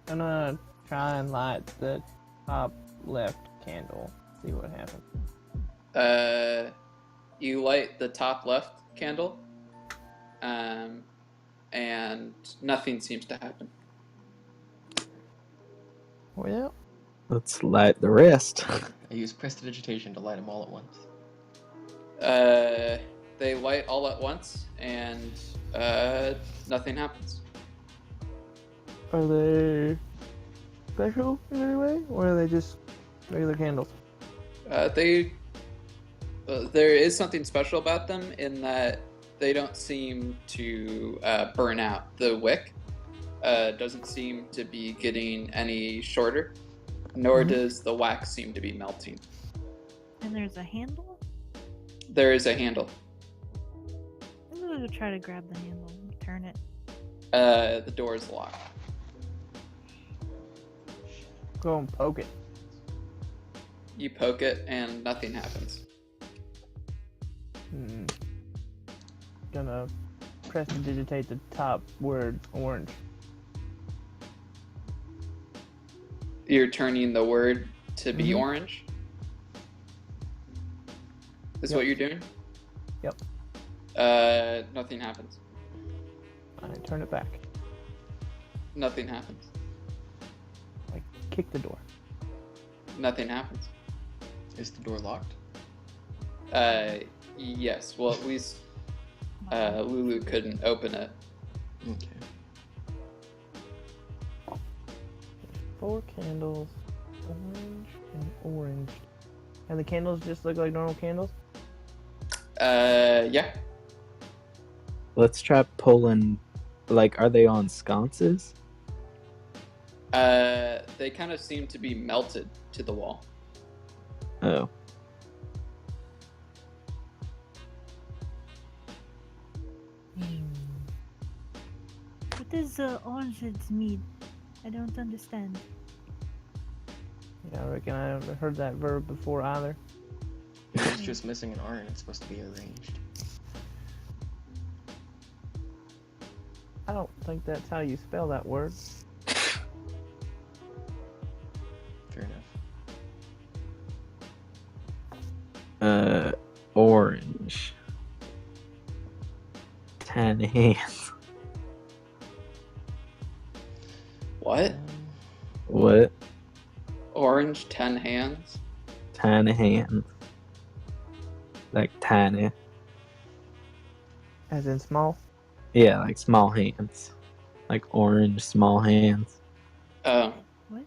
I'm gonna try and light the top left candle. See what happens. You light the top left candle, and nothing seems to happen. Well, Let's light the rest. I use prestidigitation to light them all at once. They light all at once, and nothing happens. are they special in any way, or are they just regular candles? There is something special about them in that they don't seem to burn out. The wick doesn't seem to be getting any shorter, nor does the wax seem to be melting. And there's a handle? There is a handle. I'm gonna try to grab the handle and turn it. The door is locked. Go and poke it. You poke it, and nothing happens. Gonna prestidigitate the top word orange. You're turning the word to be orange? Is Yep. what you're doing? Yep. Nothing happens. I turn it back. Nothing happens. Like, kick the door. Nothing happens. Is the door locked? Yes. Well, at least Lulu couldn't open it. Okay. 4 candles, orange and orange. And the candles just look like normal candles? Yeah. Let's try pulling. Like, are they on sconces? They kind of seem to be melted to the wall. Oh. What does orange mean? I don't understand. Yeah, I reckon I haven't heard that verb before either. It's just missing an R and it's supposed to be arranged. I don't think that's how you spell that word. Fair enough. Orange. 10 hands. What? What? Orange 10 hands? 10 hands. Like tiny. As in small? Yeah, like small hands. Like orange small hands. Oh, What?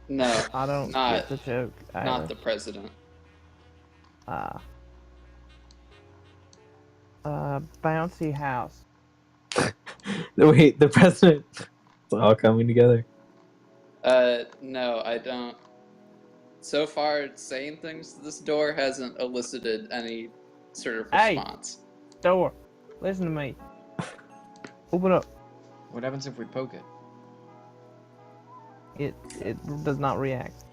no. I don't Not- get the joke. Not the president. Bouncy house. Wait, the president. It's all coming together. No, I don't. So far, saying things to this door hasn't elicited any sort of Hey! response. Door. Listen to me. Open up. What happens if we poke it? It does not react.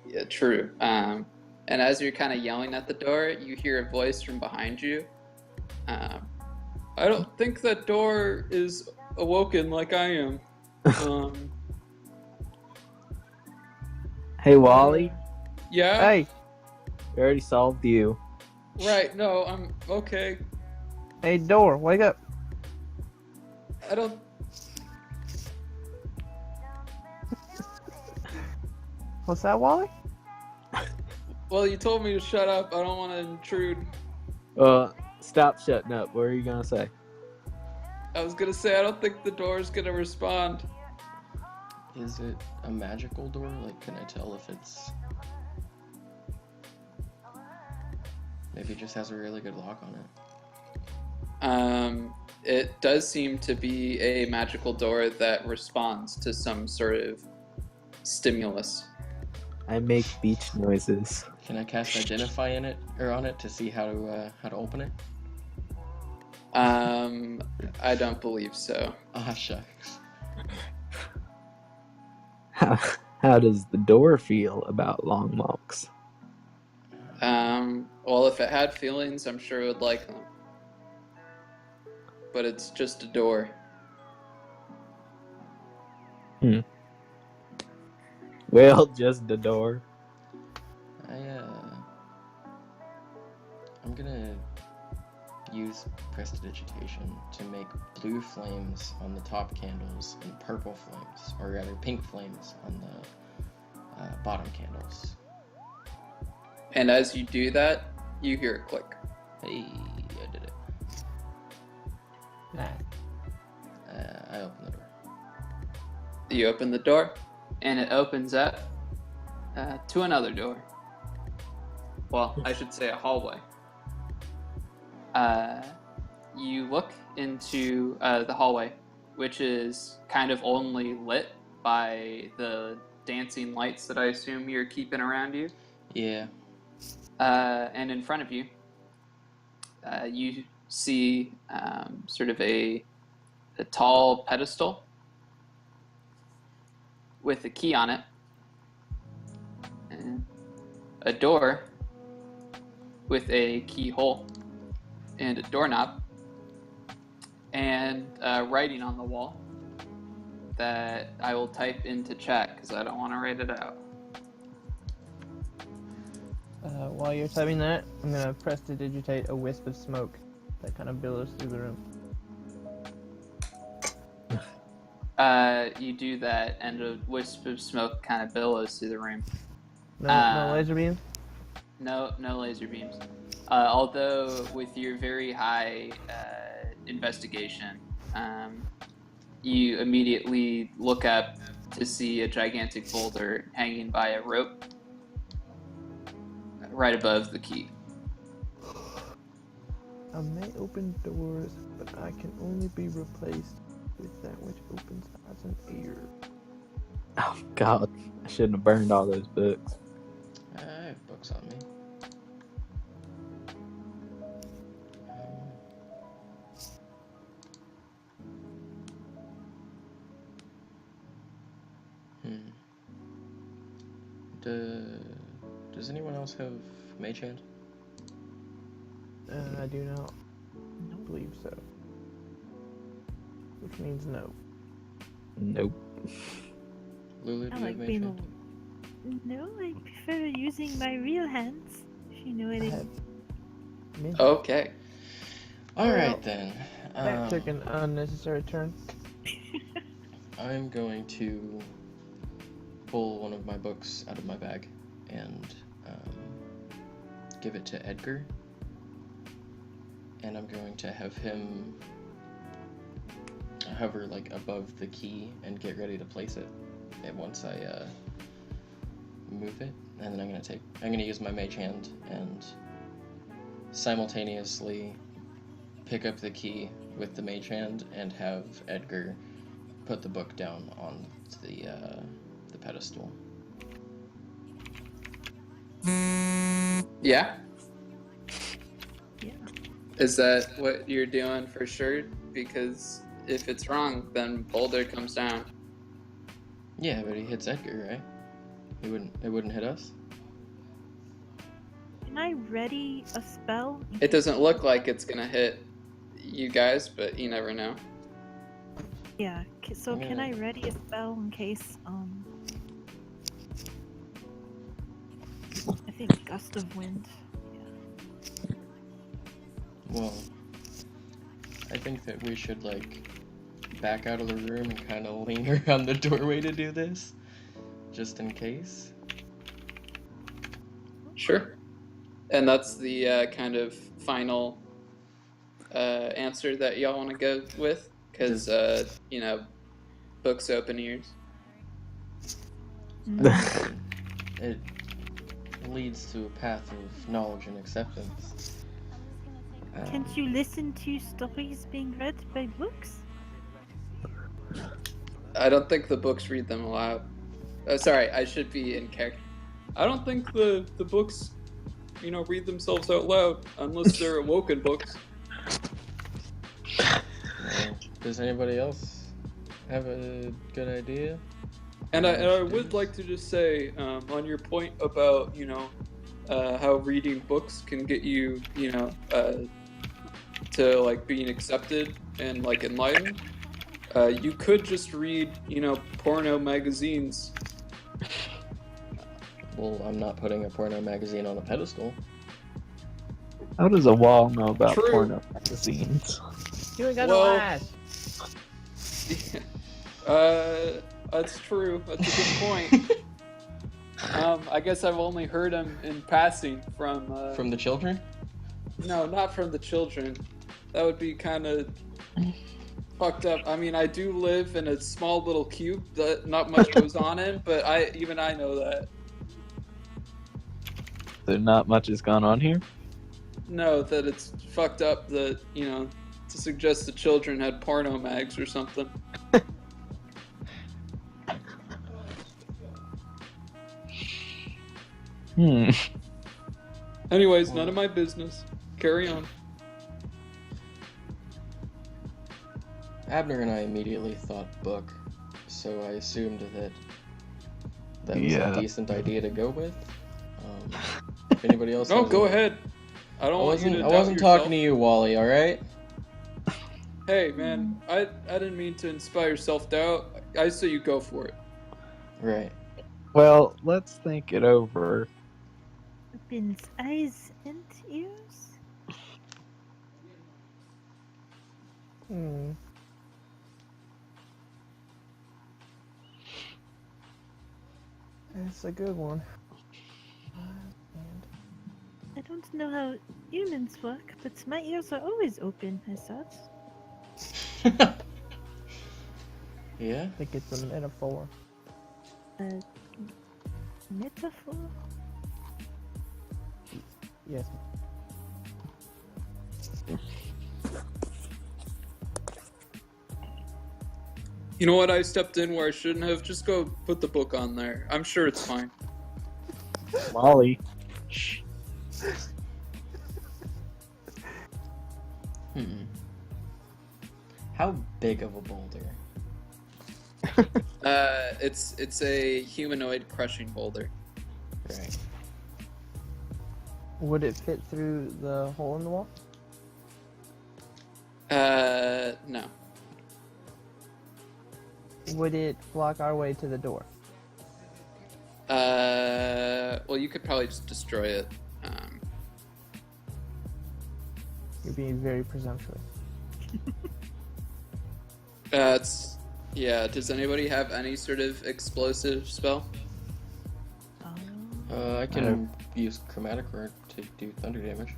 Yeah, true. And as you're kind of yelling at the door, you hear a voice from behind you. I don't think that door is awoken like I am. Hey, Wally. Yeah? Hey! We already solved you. Right, no, I'm okay. Hey, door, wake up. I don't. What's that, Wally? Well, you told me to shut up. I don't want to intrude. Stop shutting up. What are you gonna say? I was gonna say I don't think the door's gonna respond. Is it a magical door? Like, can I tell if it's... Maybe it just has a really good lock on it. It does seem to be a magical door that responds to some sort of stimulus. I make beach noises. Can I cast Identify in it or on it to see how to open it? I don't believe so. Ah, shucks. How does the door feel about long walks? Well, if it had feelings, I'm sure it would like them. But it's just a door. Well, just the door. I'm gonna use prestidigitation to make blue flames on the top candles and purple flames, or rather pink flames on the bottom candles. And as you do that, you hear a click. Hey, I did it. Nah. I opened the door. You open the door, and it opens up to another door. Well, I should say a hallway. You look into the hallway, which is kind of only lit by the dancing lights that I assume you're keeping around you. Yeah. And in front of you, you see sort of a tall pedestal with a key on it, and a door with a keyhole, and a doorknob, and writing on the wall that I will type into chat because I don't want to write it out. While you're typing that, I'm gonna prestidigitate a wisp of smoke that kind of billows through the room. You do that, and a wisp of smoke kind of billows through the room. No laser beams? No laser beams. Although with your very high investigation, you immediately look up to see a gigantic boulder hanging by a rope right above the key. I may open doors, but I can only be replaced with that which opens as an ear. Oh God, I shouldn't have burned all those books. I have books on me. Does anyone else have Mage Hand? I do not believe so. Which means no. Nope. Lulu, do I you have like Mage being Hand? No, I prefer using my real hands. If you know what I I mean. have mint. Okay. Alright then. That took an unnecessary turn. I'm going to pull one of my books out of my bag and give it to Edgar. And I'm going to have him hover like above the key and get ready to place it. And once I move it, and then I'm gonna use my Mage Hand and simultaneously pick up the key with the Mage Hand and have Edgar put the book down on the pedestal. Yeah? Yeah. Is that what you're doing for sure? Because if it's wrong, then Boulder comes down. Yeah, but he hits Edgar, right? It wouldn't hit us? Can I ready a spell? It doesn't look like it's gonna hit you guys, but you never know. Yeah. So I'm can gonna- I ready a spell in case? I think gust of wind. Well, I think that we should like back out of the room and kind of lean around the doorway to do this, just in case. Sure. And that's the kind of final answer that y'all want to go with? Because, you know, books open ears. It leads to a path of knowledge and acceptance. Can't you listen to stories being read by books? I don't think the books read them aloud. Sorry, I should be in character. I don't think the books, you know, read themselves out loud unless they're awoken books. Does anybody else have a good idea? And I would like to just say, on your point about, you know, how reading books can get you, you know, to like being accepted and like enlightened. You could just read, you know, porno magazines. Well, I'm not putting a porno magazine on a pedestal. How does a wall know about True. porno magazines? You ain't got Well- no ass. That's true. That's a good point. I guess I've only heard him in passing from. From the children? No, not from the children. That would be kind of fucked up. I mean, I do live in a small little cube that not much goes on in, but I know that. So not much has gone on here? No, that it's fucked up that, you know, to suggest the children had porno mags or something. Anyways, none of my business. Carry on. Abner and I immediately thought book, so I assumed that was Yeah. a decent idea to go with. If anybody else No, has go a- ahead. I don't want you to I doubt wasn't yourself. talking to you, Wally, alright? Hey, man, I didn't mean to inspire self-doubt. I say you go for it. Right. Well, let's think it over. Opens eyes and ears? That's a good one. I don't know how humans work, but my ears are always open, I thought. Yeah? I think it's a metaphor. A metaphor? Yes. You know what? I stepped in where I shouldn't have. Just go put the book on there. I'm sure it's fine. Wally. Shh. How big of a boulder? It's a humanoid crushing boulder. Right. Would it fit through the hole in the wall? No. Would it block our way to the door? Well, you could probably just destroy it. You're being very presumptuous. Yeah. Does anybody have any sort of explosive spell? I can use chromatic orb to do thunder damage.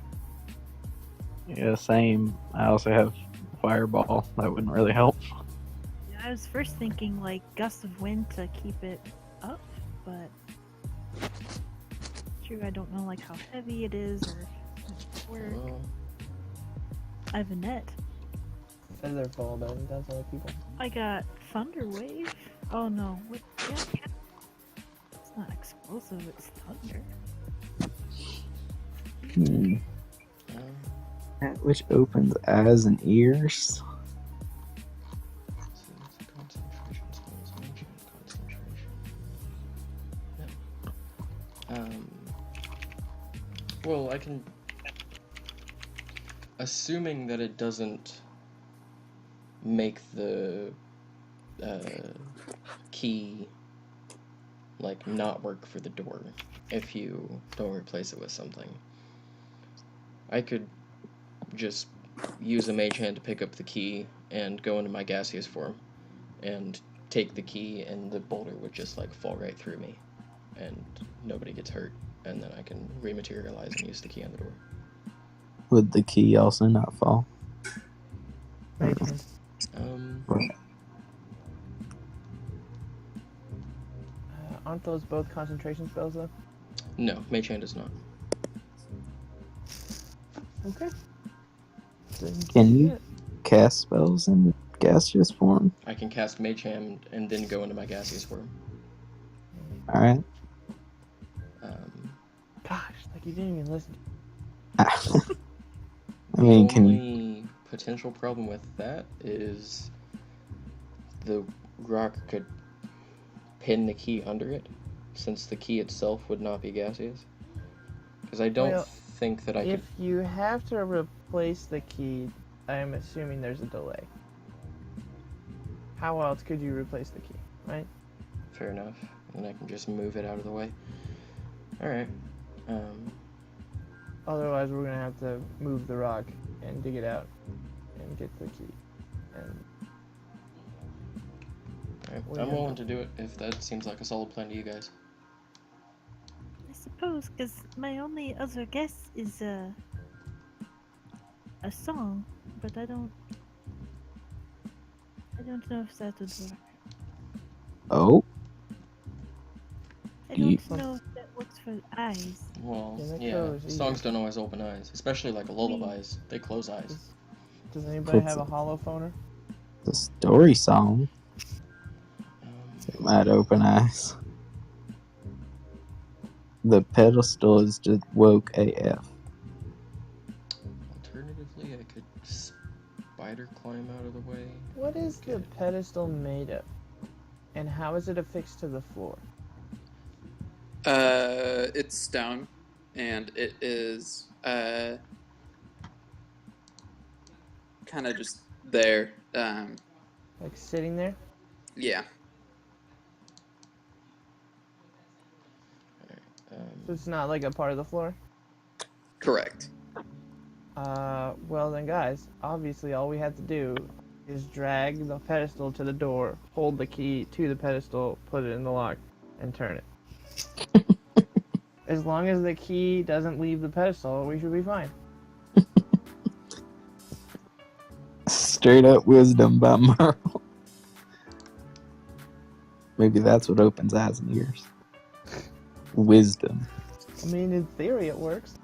Yeah, same. I also have fireball. That wouldn't really help. Yeah, I was first thinking like gust of wind to keep it up, but true, I don't know like how heavy it is or if it work. Well, I have a net. Featherfall, though. That's only people. I got thunder wave. Oh no, what? Yeah. It's not explosive. It's thunder. That which opens eyes and ears. concentration spells, mention concentration. Yeah. Well, I can. Assuming that it doesn't make the key like not work for the door if you don't replace it with something. I could just use a mage hand to pick up the key and go into my gaseous form and take the key, and the boulder would just like fall right through me and nobody gets hurt, and then I can rematerialize and use the key on the door. Would the key also not fall? Mage hand. Right. Aren't those both concentration spells though? No, Mage Hand is not. Okay. Then Can you yeah. cast spells in gaseous form? I can cast Mage Hand and then go into my gaseous form. Alright. Gosh, like you didn't even listen. I mean, the can you... only potential problem with that is the rock could pin the key under it, since the key itself would not be gaseous. Because I don't Well, think that I If could. you have to replace the key, I'm assuming there's a delay. How else could you replace the key, right? Fair enough. And I can just move it out of the way. Alright. Otherwise, we're gonna have to move the rock and dig it out and get the key. And Alright. What do I'm you willing have? to do it if that seems like a solid plan to you guys. I suppose, because my only other guess is a song, but I don't know if that would work. Oh, I You- don't know if that works for eyes. Well, Yeah, that yeah, goes songs either. don't always open eyes, especially like lullabies. They close eyes. does anybody Puts have a it- holophoner? the story song. Um, Might open eyes. The pedestal is just woke AF. Alternatively, I could spider climb out of the way. What is the pedestal made of? And how is it affixed to the floor? It's stone, and it is kind of just there. Like sitting there? Yeah. So Um, it's not like a part of the floor? Correct. Well then guys, obviously all we have to do is drag the pedestal to the door, hold the key to the pedestal, put it in the lock, and turn it. As long as the key doesn't leave the pedestal, we should be fine. Straight up wisdom by Merle. Maybe that's what opens eyes and ears. Wisdom. I mean, in theory it works.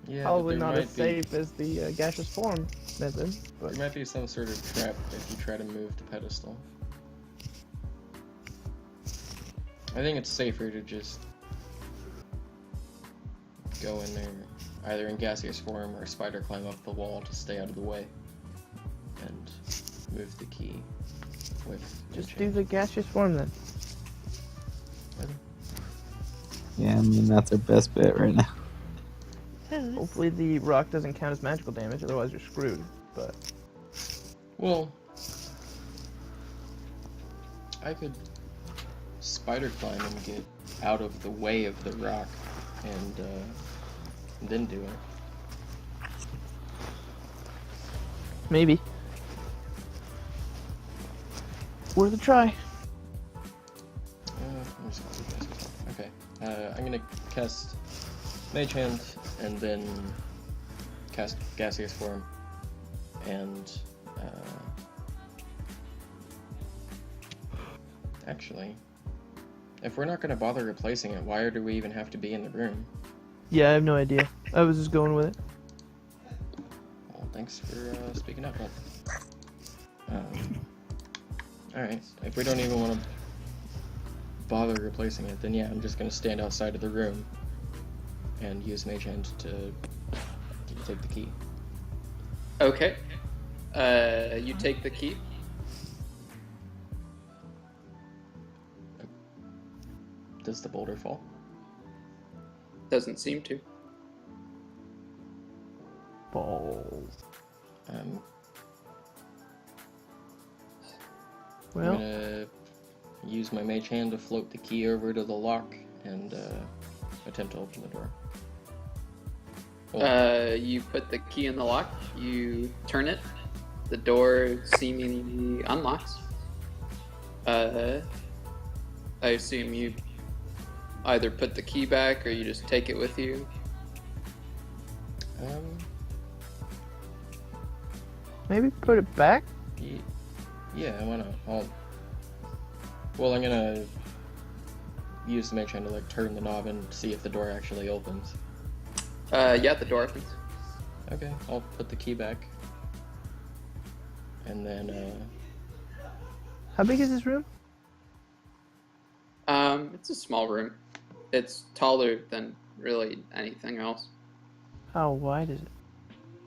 yeah, Probably but not there as might be, safe as the gaseous form method, but there might be some sort of trap if you try to move the pedestal. I think it's safer to just go in there, either in gaseous form or spider climb up the wall to stay out of the way, and move the key with just Mage do Hand. the gaseous form then. Yeah, I mean, that's our best bet right now. Suppose. Hopefully the rock doesn't count as magical damage, otherwise you're screwed. But Well, I could spider climb and get out of the way of the rock, and then do it. maybe. Worth a try. I'm just gonna do gaseous form. Okay. I'm gonna cast Mage Hand and then cast gaseous form, and actually, if we're not gonna bother replacing it, why do we even have to be in the room? Yeah, I have no idea. I was just going with it. Well, thanks for speaking up, bud. Alright, if we don't even want to bother replacing it, then yeah, I'm just going to stand outside of the room and use Mage Hand to take the key. Okay. You take the key. Does the boulder fall? Doesn't seem to. Balls. I'm Well, gonna use my Mage Hand to float the key over to the lock and attempt to open the door. You put the key in the lock. You turn it, The door seemingly unlocks. I assume you either put the key back or you just take it with you. Maybe put it back? Yeah, why not? I'm gonna use the mage hand to like turn the knob and see if the door actually opens. Yeah, the door opens. Okay, I'll put the key back. And then, How big is this room? It's a small room. It's taller than really anything else. How wide is it?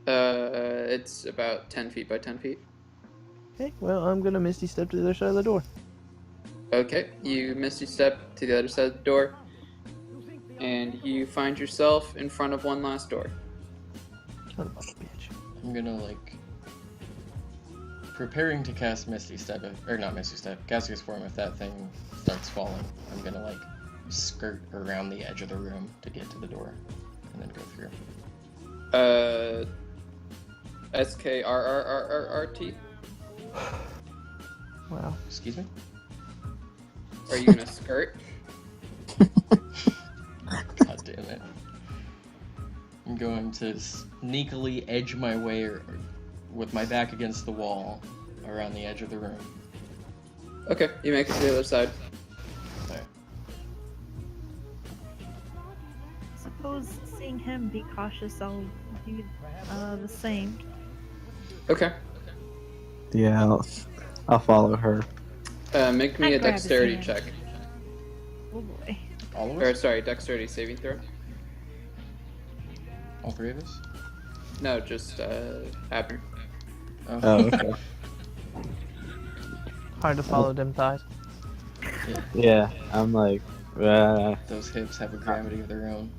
It's about 10 feet by 10 feet. Okay, well, I'm gonna Misty step to the other side of the door. Okay, you misty step to the other side of the door, and you find yourself in front of one last door. Son of a bitch. I'm gonna like preparing to cast Misty Step, or not Misty Step, Gaseous Form. If that thing starts falling, I'm gonna like skirt around the edge of the room to get to the door, and then go through. SKRRRRRT? Wow. Excuse me? Are you gonna skirt? God damn it. I'm going to sneakily edge my way with my back against the wall around the edge of the room. Okay, you make it to the other side. There. Suppose seeing him be cautious, I'll do the same. Okay. Yeah, I'll follow her. Make me I a grab his dexterity hand. check. Oh boy. All of Or, us? sorry, dexterity saving throw. All three of us? No, just, Abner. Oh, okay. Hard to follow them thighs. Yeah. Yeah, I'm like, Those hips have a gravity of their own.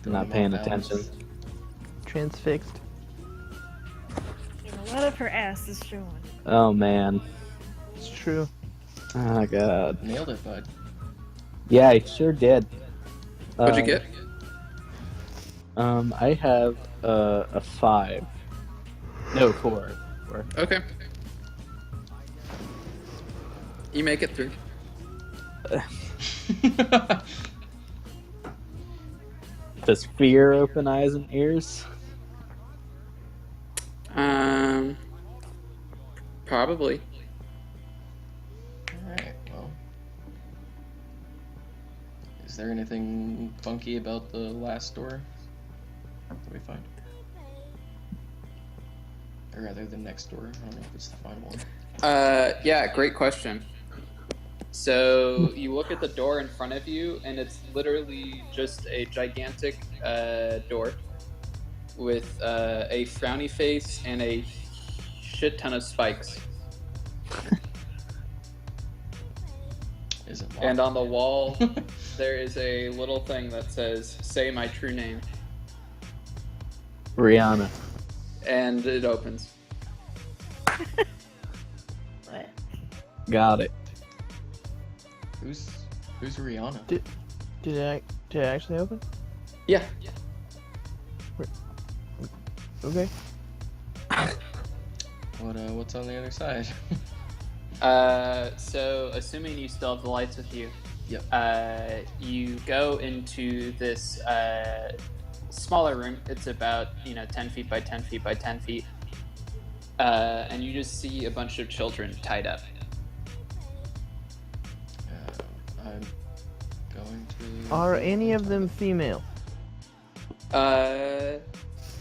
They're not off paying balance. attention. Transfixed. You know, a lot of her ass is showing. Oh man. It's true. Oh god. Nailed it, bud. Yeah, I sure did. What'd you get? I have a 5. No, 4. 4. Okay. You make it through. Does fear open eyes and ears? Probably. Alright, well. Is there anything funky about the last door that we find? Or rather, the next door. I don't know if it's the final one. Yeah, great question. So you look at the door in front of you, and it's literally just a gigantic door with a frowny face and a shit ton of spikes. Is it locked? And on the wall, there is a little thing that says, "Say my true name," Rihanna. and it opens. What? Got it. Who's Rihanna? Did it actually open? Yeah. Okay. What's on the other side? So assuming you still have the lights with you, Yep. you go into this smaller room. It's about 10 feet by 10 feet by 10 feet, and you just see a bunch of children tied up. I'm going to. Are any of them female?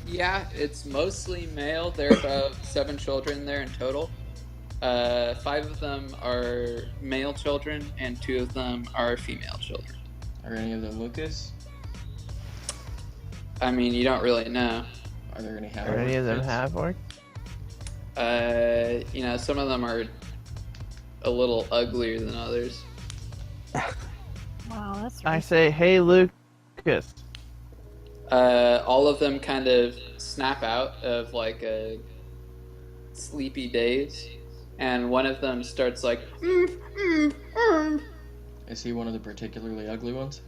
Yeah, it's mostly male. There are about 7 children there in total. 5 of them are male children, and 2 of them are female children. Are any of them Lucas? I mean, you don't really know. Are there any half? Are any of them half-orc? Some of them are a little uglier than others. Wow, that's I right. say, hey, Lucas. All of them kind of snap out of like a sleepy daze, and one of them starts like, Is he one of the particularly ugly ones?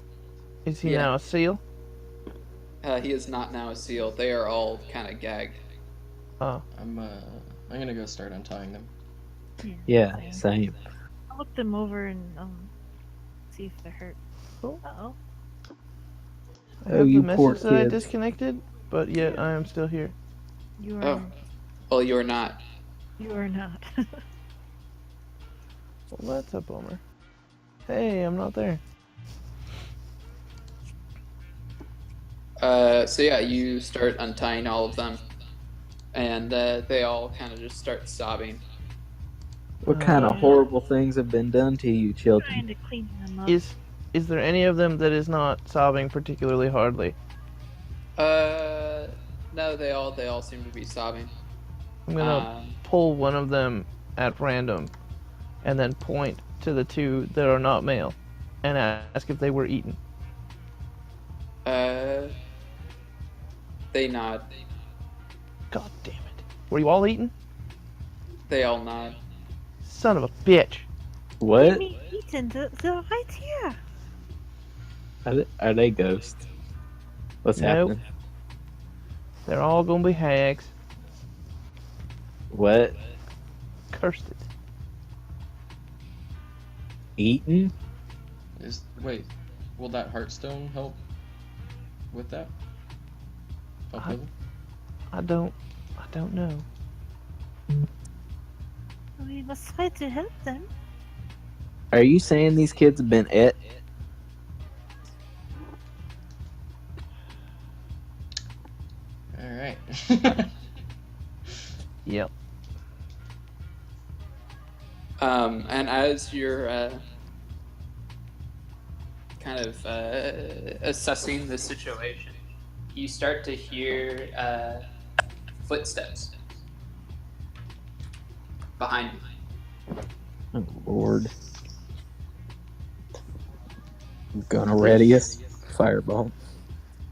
Is he Yeah. now a seal? he is not now a seal. They are all kind of gagged. Oh. I'm I'm gonna go start untying them. Yeah, same. I'll look them over and see if they're hurt. Cool. Uh-oh. I Oh, have you the poor message that I kids. disconnected, but yet I am still here. You are Oh. Well, you're not. you are not. Well, that's a bummer. Hey, I'm not there. So yeah, you start untying all of them, and they all kind of just start sobbing. What kind of Uh, horrible things have been done to you, children? Trying to clean them up. Is there any of them that is not sobbing particularly hardly? No, they all seem to be sobbing. I'm gonna pull one of them at random, and then point to the two that are not male, and ask if they were eaten. They nod. God damn it! Were you all eaten? They all nod. Son of a bitch! What? Gimme eaten. They're right here. Are they ghosts? What's Nope. happening? They're all gonna be hags. What? Cursed it. Eaten? Wait, will that Heartstone help with that? Help with it? I don't know. We must try to help them. Are you saying these kids have been et? All right. Yep. And as you're kind of assessing the situation, you start to hear footsteps behind you. Oh, Lord. I'm gonna ready us. Fireball.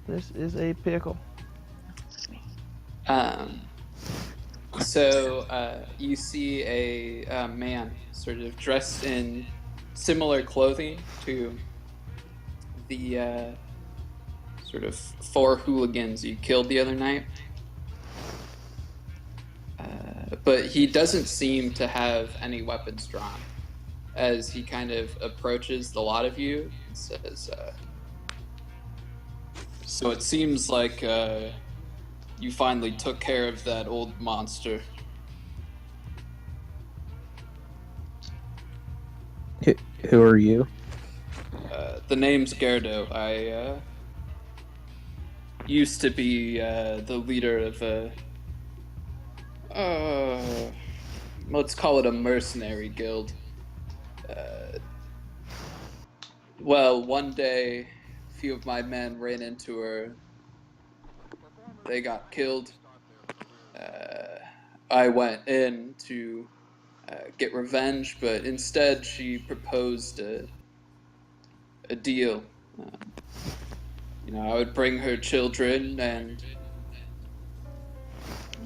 This is a pickle. So you see a man sort of dressed in similar clothing to the sort of 4 hooligans you killed the other night. But he doesn't seem to have any weapons drawn as he kind of approaches the lot of you and says, so it seems like you finally took care of that old monster. Who are you? The name's Gerdo. I used to be the leader of a... let's call it a mercenary guild. Well, one day, a few of my men ran into her. They got killed. I went in to get revenge, but instead she proposed a deal. I would bring her children, and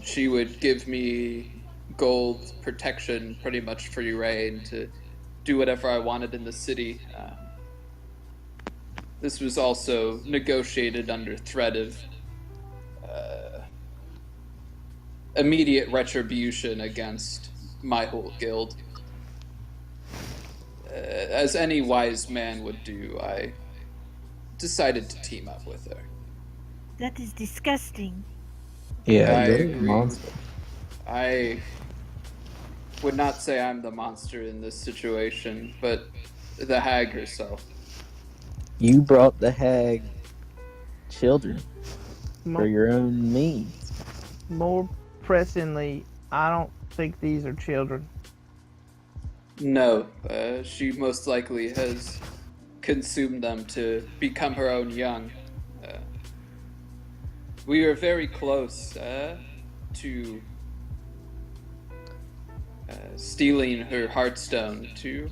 she would give me gold, protection, pretty much free reign to do whatever I wanted in the city. This was also negotiated under threat of immediate retribution against my whole guild. As any wise man would do, I decided to team up with her. That is disgusting. Yeah, I you're a agree. monster. I would not say I'm the monster in this situation, but the hag herself. You brought the hag children for More, your own means. more pressingly, I don't think these are children. No, she most likely has consumed them to become her own young. We were very close to stealing her Heartstone to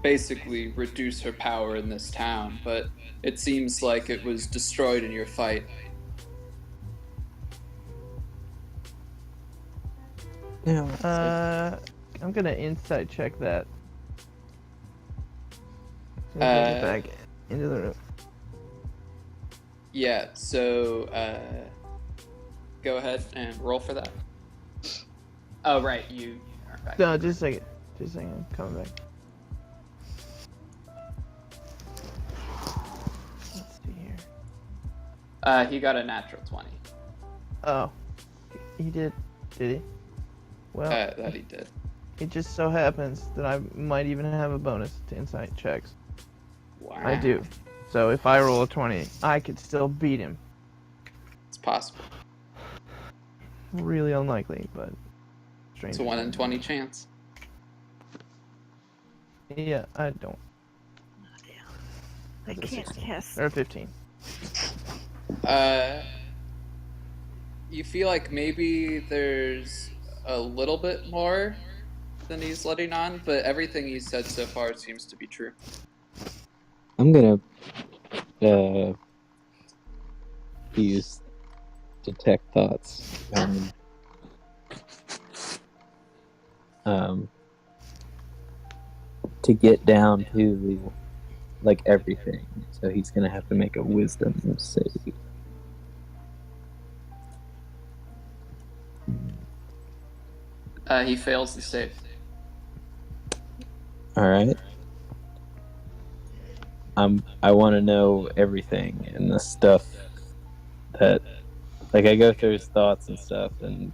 basically reduce her power in this town, but it seems like it was destroyed in your fight. Yeah. I'm gonna insight check that. Get back into the room. Yeah, so go ahead and roll for that. Oh, right, you are back. No, just a second. Just a second. I'm coming back. Let's see here. He got a natural 20. Oh, he did he? Well, That he did. it just so happens that I might even have a bonus to insight checks. Wow. I do. So if I roll a 20, I could still beat him. It's possible. Really unlikely, but strange. It's a 1 in 20 chance. Yeah, I don't. I can't cast. Or 15. You feel like maybe there's a little bit more than he's letting on, but everything he's said so far seems to be true. I'm gonna use detect thoughts. To get down to like everything. So he's gonna have to make a wisdom save. He fails the save. All right. I want to know everything and the stuff that, like, I go through his thoughts and stuff, and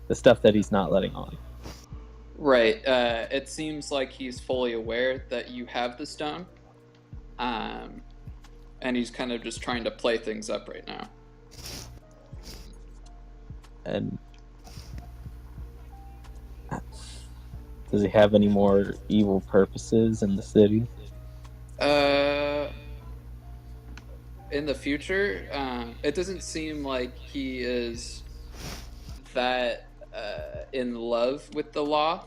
the stuff that he's not letting on. Right. It seems like he's fully aware that you have the stone, and he's kind of just trying to play things up right now. And does he have any more evil purposes in the city? In the future, it doesn't seem like he is that in love with the law,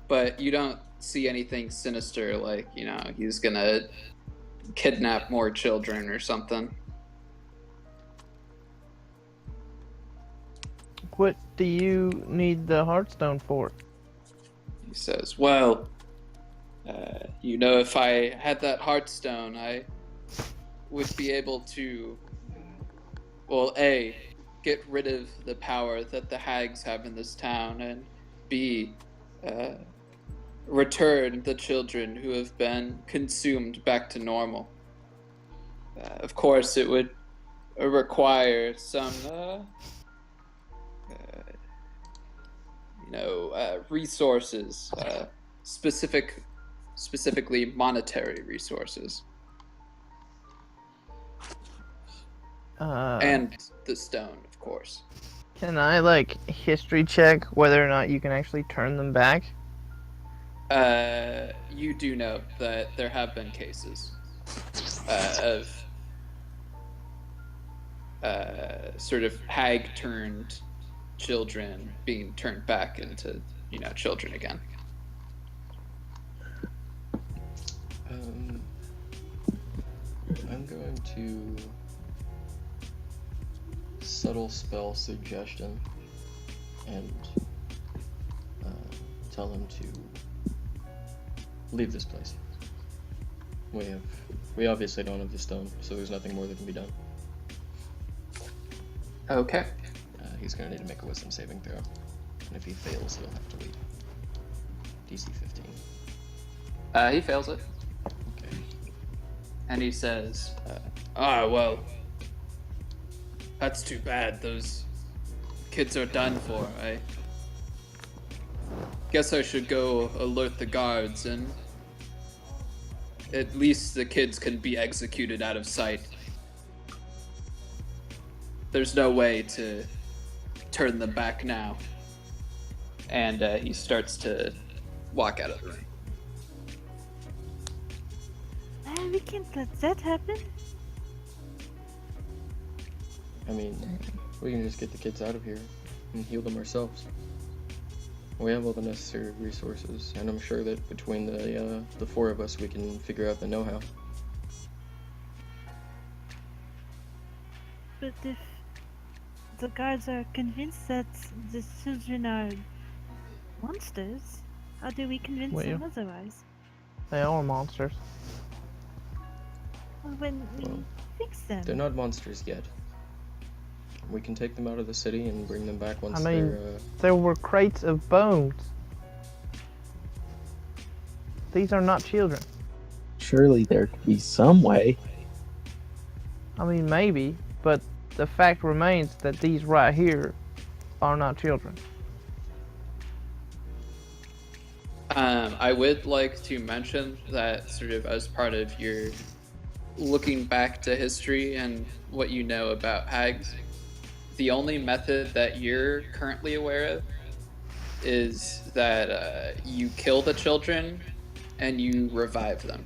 but you don't see anything sinister, like, you know, he's gonna kidnap more children or something. What do you need the Heartstone for? He says, well, you know, if I had that Heartstone, I would be able to, well, A, get rid of the power that the hags have in this town, and B, return the children who have been consumed back to normal. Of course, it would require some, resources, specifically monetary resources. And the stone, of course. Can I, like, history check whether or not you can actually turn them back? You do know that there have been cases of sort of hag-turned children being turned back into, you know, children again. I'm going to subtle spell suggestion and tell him to leave this place. We obviously don't have the stone, so there's nothing more that can be done. Okay. He's going to need to make a wisdom saving throw, and if he fails, he'll have to leave. DC 15. He fails it. Okay. And he says, well, that's too bad. Those kids are done for. I guess I should go alert the guards, and at least the kids can be executed out of sight. There's no way to turn them back now. And he starts to walk out of the room. We can't let that happen. I mean, we can just get the kids out of here and heal them ourselves. We have all the necessary resources, and I'm sure that between the four of us, we can figure out the know-how. But if the guards are convinced that the children are monsters, how do we convince Well, them otherwise? They are monsters. When we fix them. They're not monsters yet. We can take them out of the city and bring them back once I mean, they're. there were crates of bones. These are not children. Surely there could be some way. I mean, maybe, but the fact remains that these right here are not children. I would like to mention that sort of as part of your looking back to history and what you know about hags, the only method that you're currently aware of is that you kill the children and you revive them,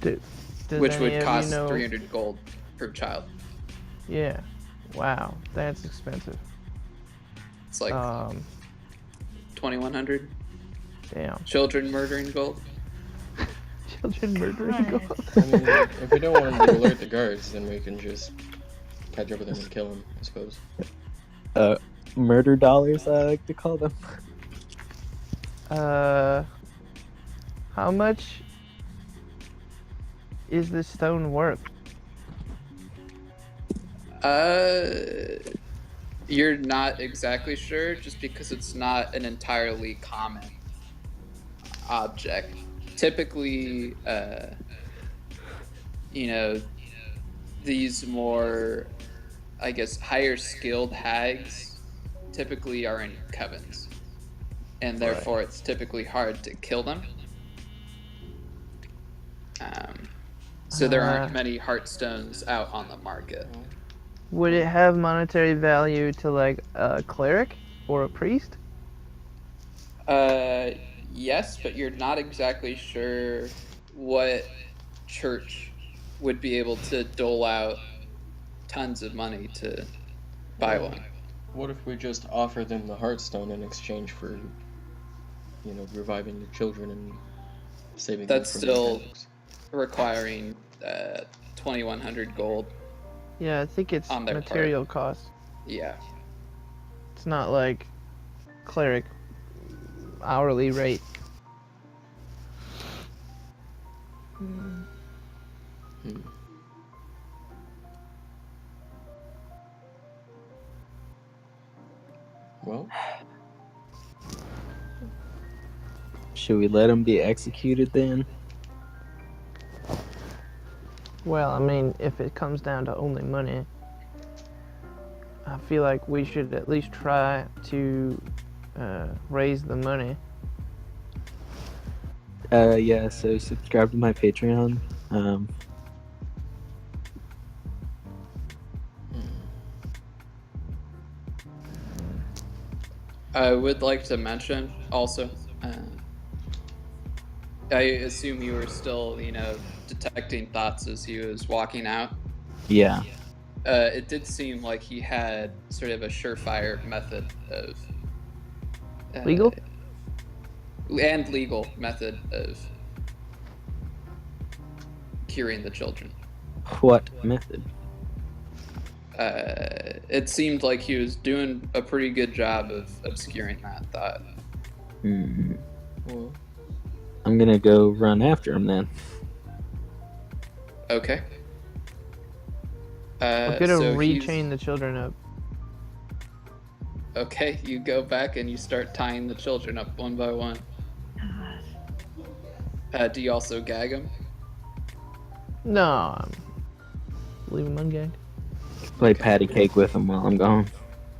Does which any would of cost you know... 300 gold per child. Yeah. Wow, that's expensive. It's like 2,100 Damn. children murdering gold. Children murdering Right. gold. I mean, if we don't want to alert the guards, then we can just catch up with them and kill them, I suppose. Murder dollars, I like to call them. How much is this stone worth? You're not exactly sure, just because it's not an entirely common object. Typically, these more, I guess, higher skilled hags typically are in covens, and therefore it's typically hard to kill them. So there aren't many heartstones out on the market. Would it have monetary value to like a cleric or a priest? Yes, but you're not exactly sure what church would be able to dole out tons of money to buy one. What if we just offer them the Heartstone in exchange for, reviving the children and saving That's them from still the hags? requiring 2,100 gold. Yeah, I think it's On their material cost. Yeah. It's not like cleric hourly rate. Hmm. Well, Should we let him be executed then? Well, I mean, if it comes down to only money, I feel like we should at least try to raise the money. Yeah, so subscribe to my Patreon. I would like to mention also, I assume you were still, detecting thoughts as he was walking out. Yeah. It did seem like he had sort of a surefire method of Legal? and legal method of curing the children. What method? It seemed like he was doing a pretty good job of obscuring that thought. well, I'm gonna go run after him then. Okay. We're gonna so rechain the children up. Okay, you go back and you start tying the children up one by one. God. Do you also gag them? No, leave them ungagged. Play patty cake with him while I'm gone.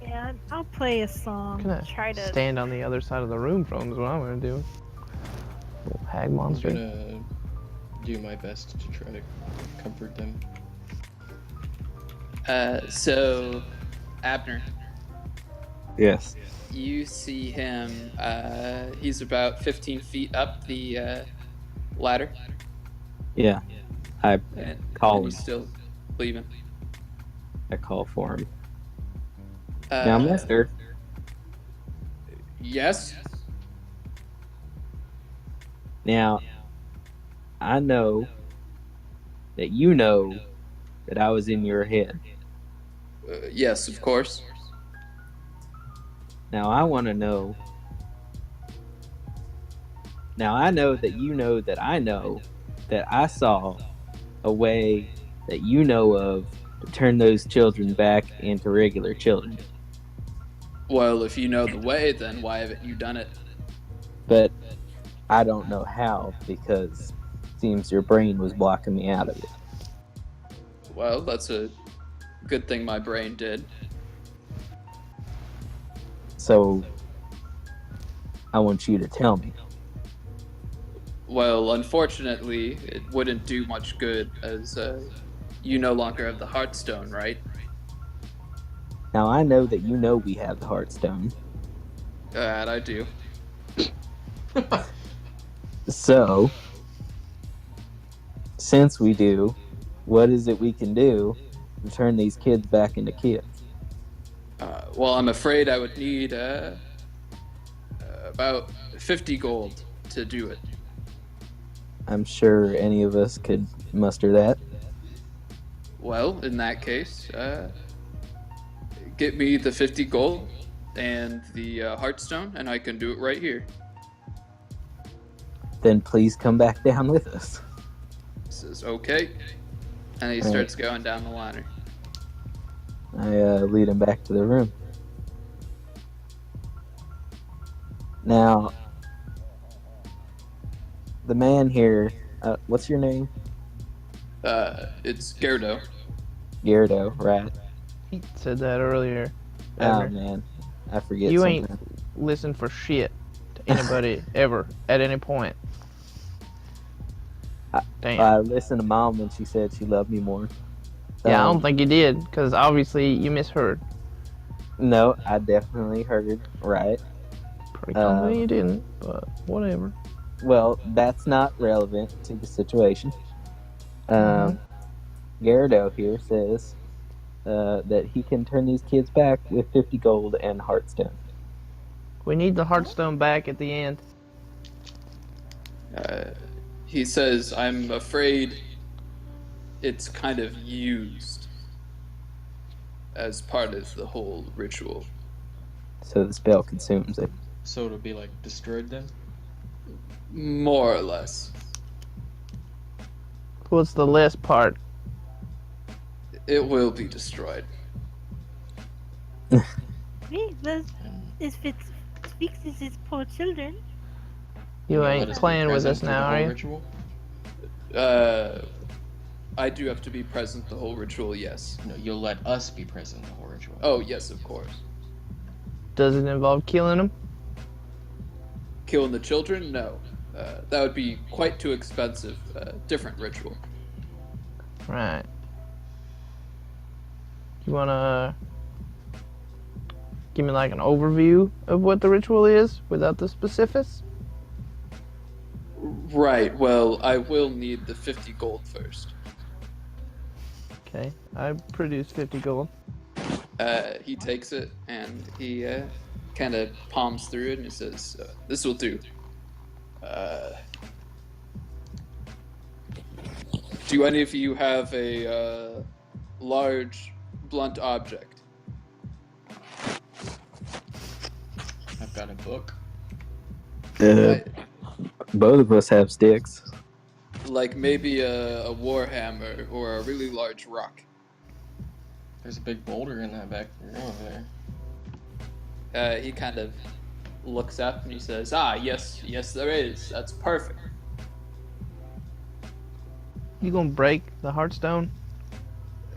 Yeah, I'll play a song. I'm gonna Try to. stand on the other side of the room from him is what I'm gonna do. Little hag I'm monster. gonna do my best to try to comfort them. So, Abner, Yes. you see him, he's about 15 feet up the ladder. Yeah. I And, Call and him. he's still leaving. call for him. Now, mister, Yes? now, I know that you know that I was in your head. Yes, of course. Now, I want to know. Now, I know that you know that I saw a way that you know of to turn those children back into regular children. Well, if you know the way, then why haven't you done it? But I don't know how, because it seems your brain was blocking me out of it. Well, that's a good thing my brain did. So I want you to tell me. Well, unfortunately, it wouldn't do much good, as you no longer have the Heartstone, right? Now I know that you know we have the Heartstone. That I do. So, since we do, what is it we can do to turn these kids back into kids? Well, I'm afraid I would need about 50 gold to do it. I'm sure any of us could muster that. Well, in that case, get me the 50 gold and the Heartstone, and I can do it right here. Then please come back down with us. Says, okay. And he All starts going down the ladder. I lead him back to the room. Now, the man here, what's your name? It's Gerdo. Gyardo, right? He said that earlier. Oh Ever. man, I forget. You something. ain't listen for shit to anybody ever at any point. Damn. I listened to Mom when she said she loved me more. Yeah, I don't think you did, because obviously you misheard. No, I definitely heard right. Pretty confident you didn't, but whatever. Well, that's not relevant to the situation. Gyardo here says that he can turn these kids back with 50 gold and Heartstone. We need the Heartstone back at the end. He says, I'm afraid it's kind of used as part of the whole ritual. So the spell consumes it. So it'll be like destroyed then? More or less. What's the last part? It will be destroyed. Hey, if it fixes his poor children. You Let ain't us be playing with present us for the now, whole are you? Ritual? I do have to be present the whole ritual, yes. No, you'll let us be present the whole ritual. Oh, yes, of course. Does it involve killing them? Killing the children? No. That would be quite too expensive. Different ritual. Right. You wanna give me like an overview of what the ritual is without the specifics? Right, well, I will need the 50 gold first. Okay, I produced 50 gold. He takes it and he kind of palms through it and he says, this will do. Do any of you have a large blunt object? I've got a book. Both of us have sticks. Like maybe a warhammer or a really large rock. There's a big boulder in that back room over there. He kind of looks up and he says, yes, there is. That's perfect. You gonna break the Heartstone?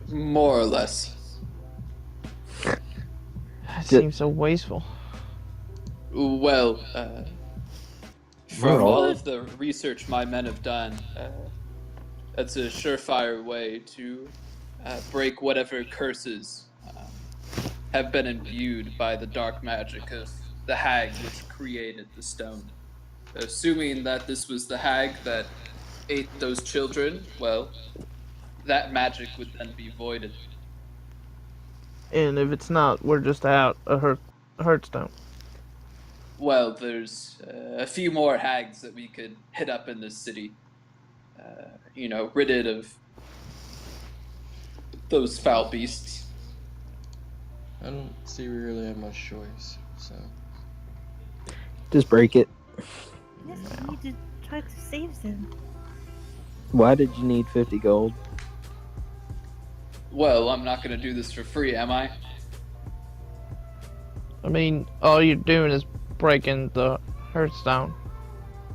More or less. That seems so wasteful. Well, from all of the research my men have done, that's a surefire way to break whatever curses have been imbued by the dark magic of the hag which created the stone. Assuming that this was the hag that ate those children, well, that magic would then be voided. And if it's not, we're just out a Heartstone. Well, there's a few more hags that we could hit up in this city. Rid it of those foul beasts. I don't see we really have much choice, so... Just break it. Yes, we need to try to save them. Why did you need 50 gold? Well, I'm not gonna do this for free, am I? I mean, all you're doing is breaking the Hearthstone.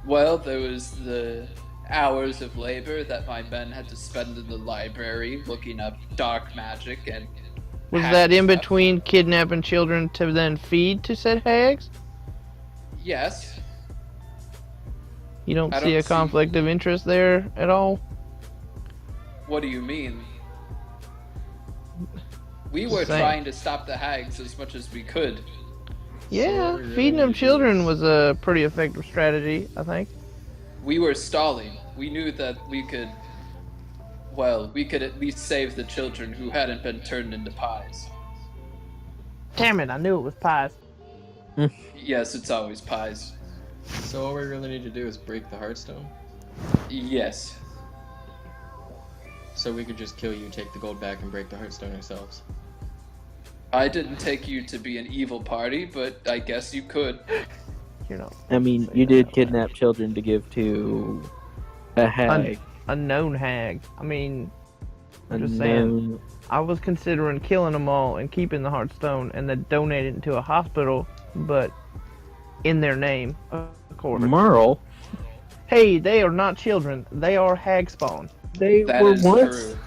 Well, there was the hours of labor that my men had to spend in the library looking up dark magic and Was hacking that in stuff. between kidnapping children to then feed to said hags? Yes. You don't I see don't a conflict of interest there at all? What do you mean? We were Same. trying to stop the hags as much as we could. Yeah, what we really feeding them need to do children is- was a pretty effective strategy, I think. We were stalling. We knew that we could at least save the children who hadn't been turned into pies. Damn it, I knew it was pies. Yes, it's always pies. So all we really need to do is break the Hearthstone. Yes. So we could just kill you, take the gold back, and break the Hearthstone ourselves. I didn't take you to be an evil party, but I guess you could. You know, I mean, you did kidnap children to give to a hag. a known hag. I mean, A just saying. known- I was considering killing them all and keeping the Hearthstone and then donating it to a hospital, but in their name, of course. Merle. Hey, they are not children. They are hag spawn. They That were is once true.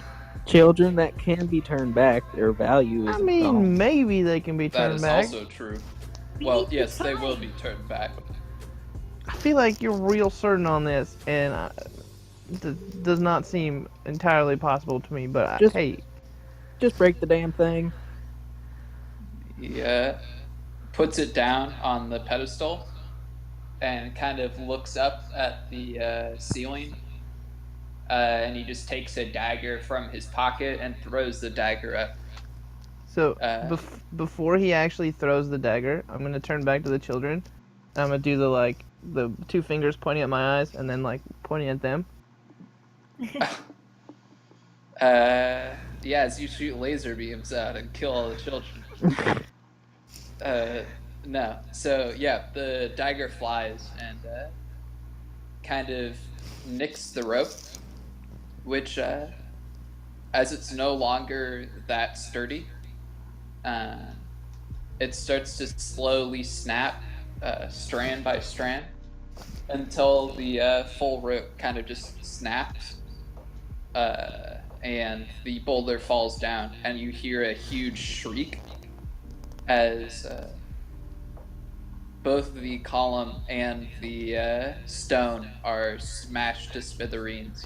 children that can be turned back. Their value is I mean, gone. maybe they can be That turned is back. also true. We Well, need to yes, they find- will be turned back. I feel like you're real certain on this, and does not seem entirely possible to me. But Just- hey, Just break the damn thing. He puts it down on the pedestal and kind of looks up at the ceiling. And he just takes a dagger from his pocket and throws the dagger up. so Uh, before he actually throws the dagger, I'm gonna turn back to the children. I'm gonna do the two fingers pointing at my eyes and then pointing at them. Yeah, as you shoot laser beams out and kill all the children. No. So, yeah, the dagger flies and kind of nicks the rope, which, as it's no longer that sturdy, it starts to slowly snap strand by strand until the full rope kind of just snaps. And the boulder falls down, and you hear a huge shriek as both the column and the stone are smashed to smithereens.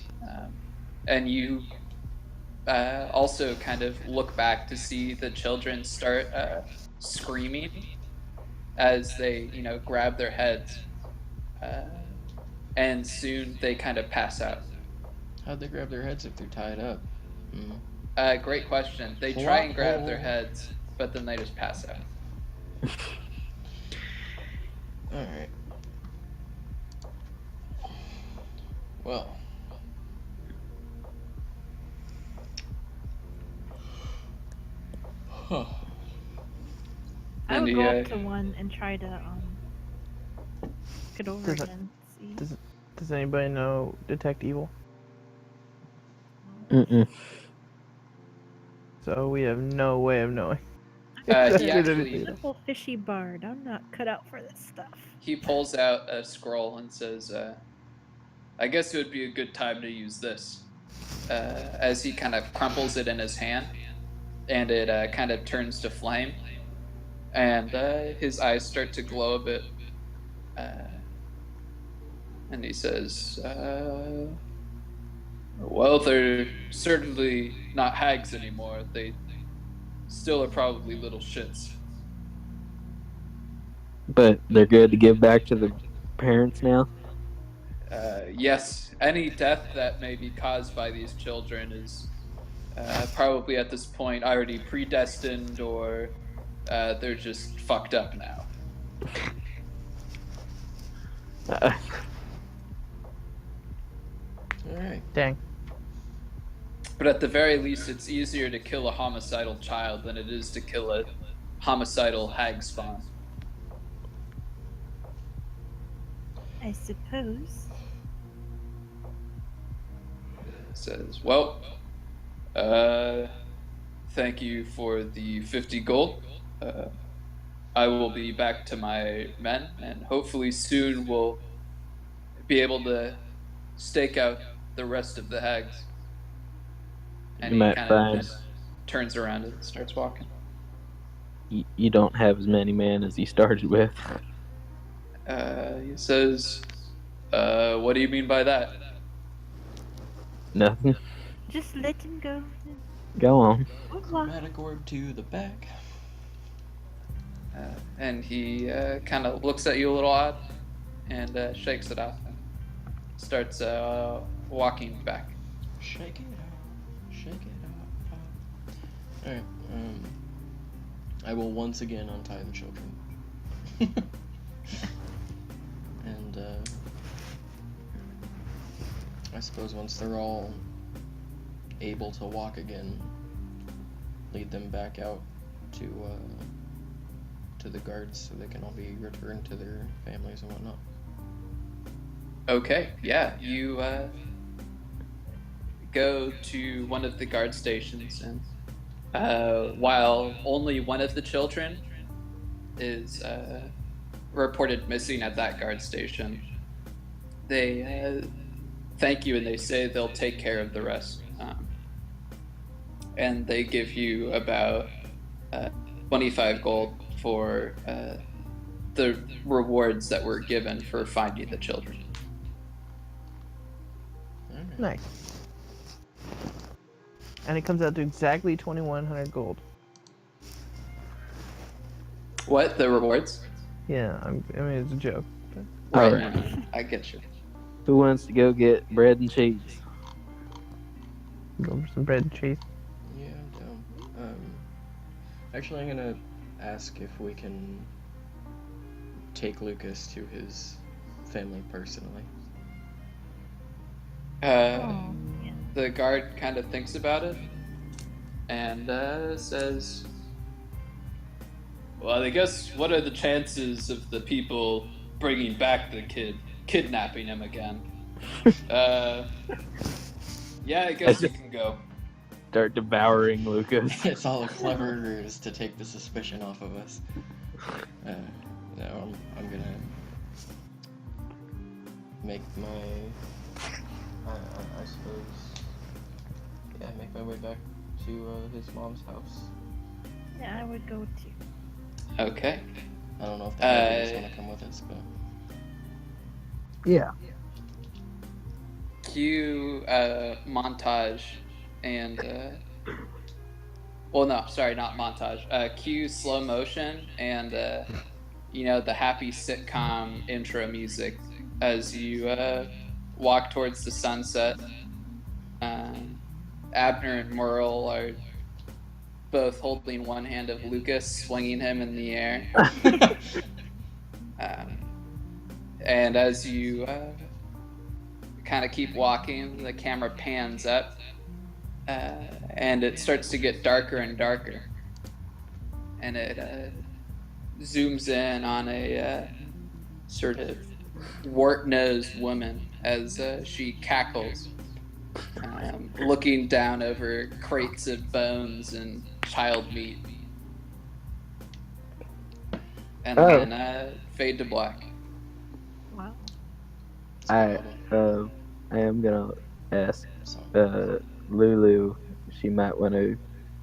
And you also kind of look back to see the children start screaming as they, grab their heads. And soon they kind of pass out. How'd they grab their heads if they're tied up? Hmm. Great question. They try and grab their heads, but then they just pass out. Alright. Well. Huh. I would And go the, up to one and try to get over Does it it- and see. Does anybody know Detect Evil? Mm-mm. So we have no way of knowing. he actually Little fishy bard. I'm not cut out for this stuff. he pulls out a scroll and says, I guess it would be a good time to use this. As he kind of crumples it in his hand, and it kind of turns to flame, and his eyes start to glow a bit. And he says, well, they're certainly not hags anymore. They still are probably little shits. But they're good to give back to the parents now. Yes, any death that may be caused by these children is probably at this point already predestined, or they're just fucked up now. Alright. Dang. But at the very least, it's easier to kill a homicidal child than it is to kill a homicidal hag spawn. I suppose. Says, well, thank you for the 50 gold. I will be back to my men, and hopefully soon we'll be able to stake out the rest of the hags. And You he might kind of find just turns around and starts walking. you don't have as many men as you started with. He says, what do you mean by that? Nothing. Just let him go. Go on. Chromatic orb to the back. And he kind of looks at you a little odd and shakes it off and starts walking back. Shake it up. Shake it up. Alright, I will once again untie the children. And, I suppose once they're all able to walk again, lead them back out to the guards so they can all be returned to their families and whatnot. Okay, yeah, you go to one of the guard stations, and while only one of the children is reported missing at that guard station, they thank you and they say they'll take care of the rest. And they give you about 25 gold for the rewards that were given for finding the children. Alright. Nice. And it comes out to exactly 2,100 gold. What? The rewards? Yeah, I mean, it's a joke. Right. Alright. I get you. Who wants to go get bread and cheese? Go for some bread and cheese. Yeah, I'm down. Actually, I'm gonna ask if we can take Lucas to his family personally. Oh, yeah. The guard kind of thinks about it and says, well, I guess what are the chances of the people bringing back the kid, kidnapping him again? Yeah, I guess you can go. Start devouring Lucas. It's all a clever ruse to take the suspicion off of us. No, I'm gonna make my, I suppose, yeah, make my way back to his mom's house. Yeah, I would go too. Okay. I don't know if the guys want to come with us, but Yeah. Cue montage and well, no, sorry, not montage. Cue slow motion and the happy sitcom intro music as you walk towards the sunset. Abner and Merle are both holding one hand of Lucas, swinging him in the air. And as you kind of keep walking, the camera pans up, and it starts to get darker and darker. And it zooms in on a sort of wart-nosed woman as she cackles, looking down over crates of bones and child meat. And then fade to black. Wow. I am gonna ask Lulu if she might want to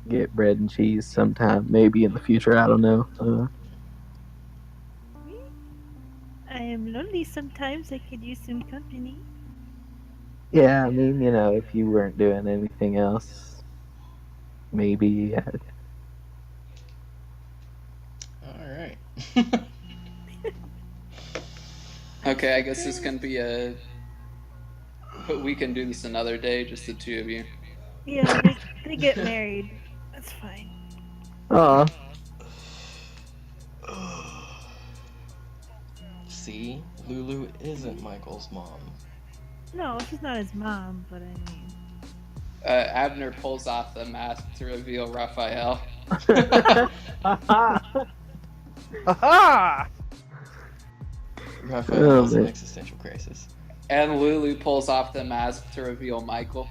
get bread and cheese sometime, maybe in the future. I don't know. I am lonely sometimes. I could use some company. Yeah, I mean, if you weren't doing anything else, maybe. alright. Okay, I guess this can be but we can do this another day, just the two of you. Yeah, they get married. That's fine. Aw. See, Lulu isn't Michael's mom. No, she's not his mom, but I mean. Abner pulls off the mask to reveal Raphael. Aha! Raphael has an existential crisis. And Lulu pulls off the mask to reveal Michael.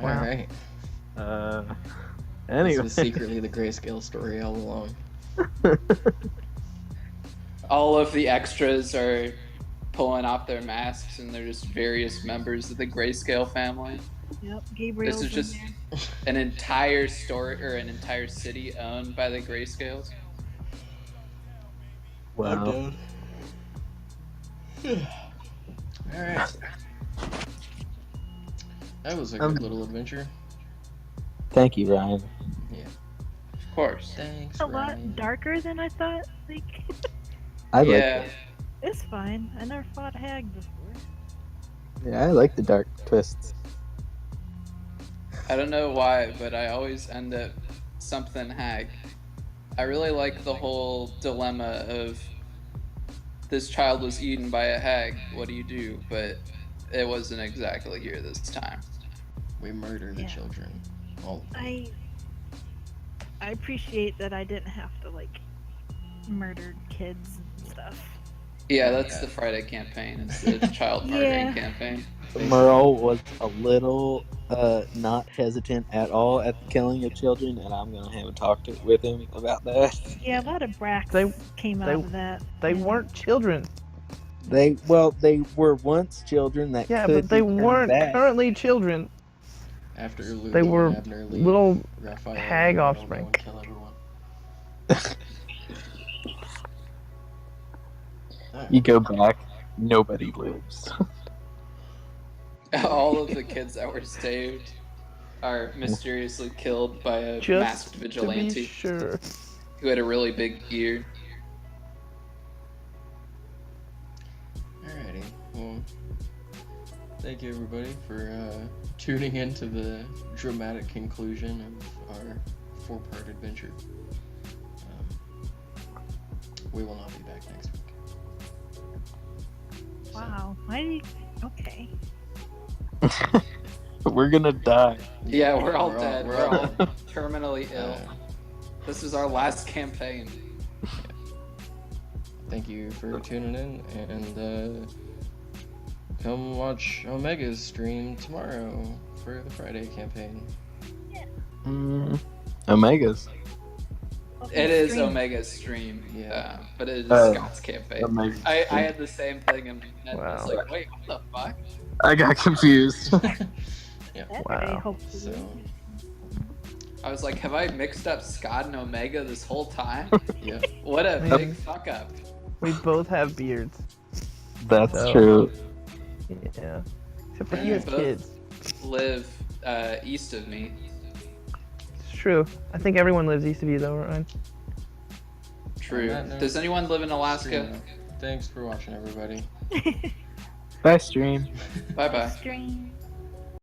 Wow. All right. This Anyway. was secretly the grayscale story all along. All of the extras are pulling off their masks, and they're just various members of the Grayscale family. Yep, Gabriel's This is just in there. an entire story or an entire city owned by the Grayscales. Wow. All right. That was a good little adventure. Thank you, Ryan. Of course. Thanks, A Ryan. lot darker than I thought. Like, I like Yeah. it. it's fine. I never fought a hag before. Yeah, I like the dark twists. I don't know why, but I always end up something hag. I really like the whole dilemma of this child was eaten by a hag. What do you do? But it wasn't exactly here this time. We murder the Yeah. children. All of them. I appreciate that I didn't have to like murder kids and stuff. Yeah, that's the Friday campaign. It's the child murdering Yeah. campaign. Merle was a little not hesitant at all at the killing of children, and I'm gonna have a talk with him about that. Yeah, a lot of bracks They- came they- out of that. They Yeah. weren't children. They were once children that Yeah, could but they be turned weren't back. currently children. After Lulu They were and Abner leave, little Raphael hag and Ronaldo offspring. and kill everyone. You go back, nobody lives. All of the kids that were saved are mysteriously killed by a Just masked to be vigilante sure. who had a really big ear. Alrighty. Well, thank you everybody for tuning in to the dramatic conclusion of our 4-part adventure. We will not be back next week. Wow. Why do you... Okay. We're gonna die. Yeah, we're all We're all- dead. we're We're all- all terminally ill. Uh, This is our last campaign. Thank you for tuning in, and come watch Omega's stream tomorrow for the Friday campaign. Omegas. It is Stream. Omega's stream, Yeah. but it is Oh. Scott's campaign. Omegas. I had the same thing, and I was Wow. like, wait, what the fuck? I got confused. That Wow. day, hopefully. So, I was like, have I mixed up Scott and Omega this whole time? yeah. What a Yep. big fuck up. We both have beards. That's So- true. Yeah. Except for Yeah, he has both. kids. Live east of me. It's true. I think everyone lives east of you though, Ryan. True. On that note, Does anyone live in Alaska? Stream. Thanks for watching, everybody. Bye, stream. Bye bye. Stream.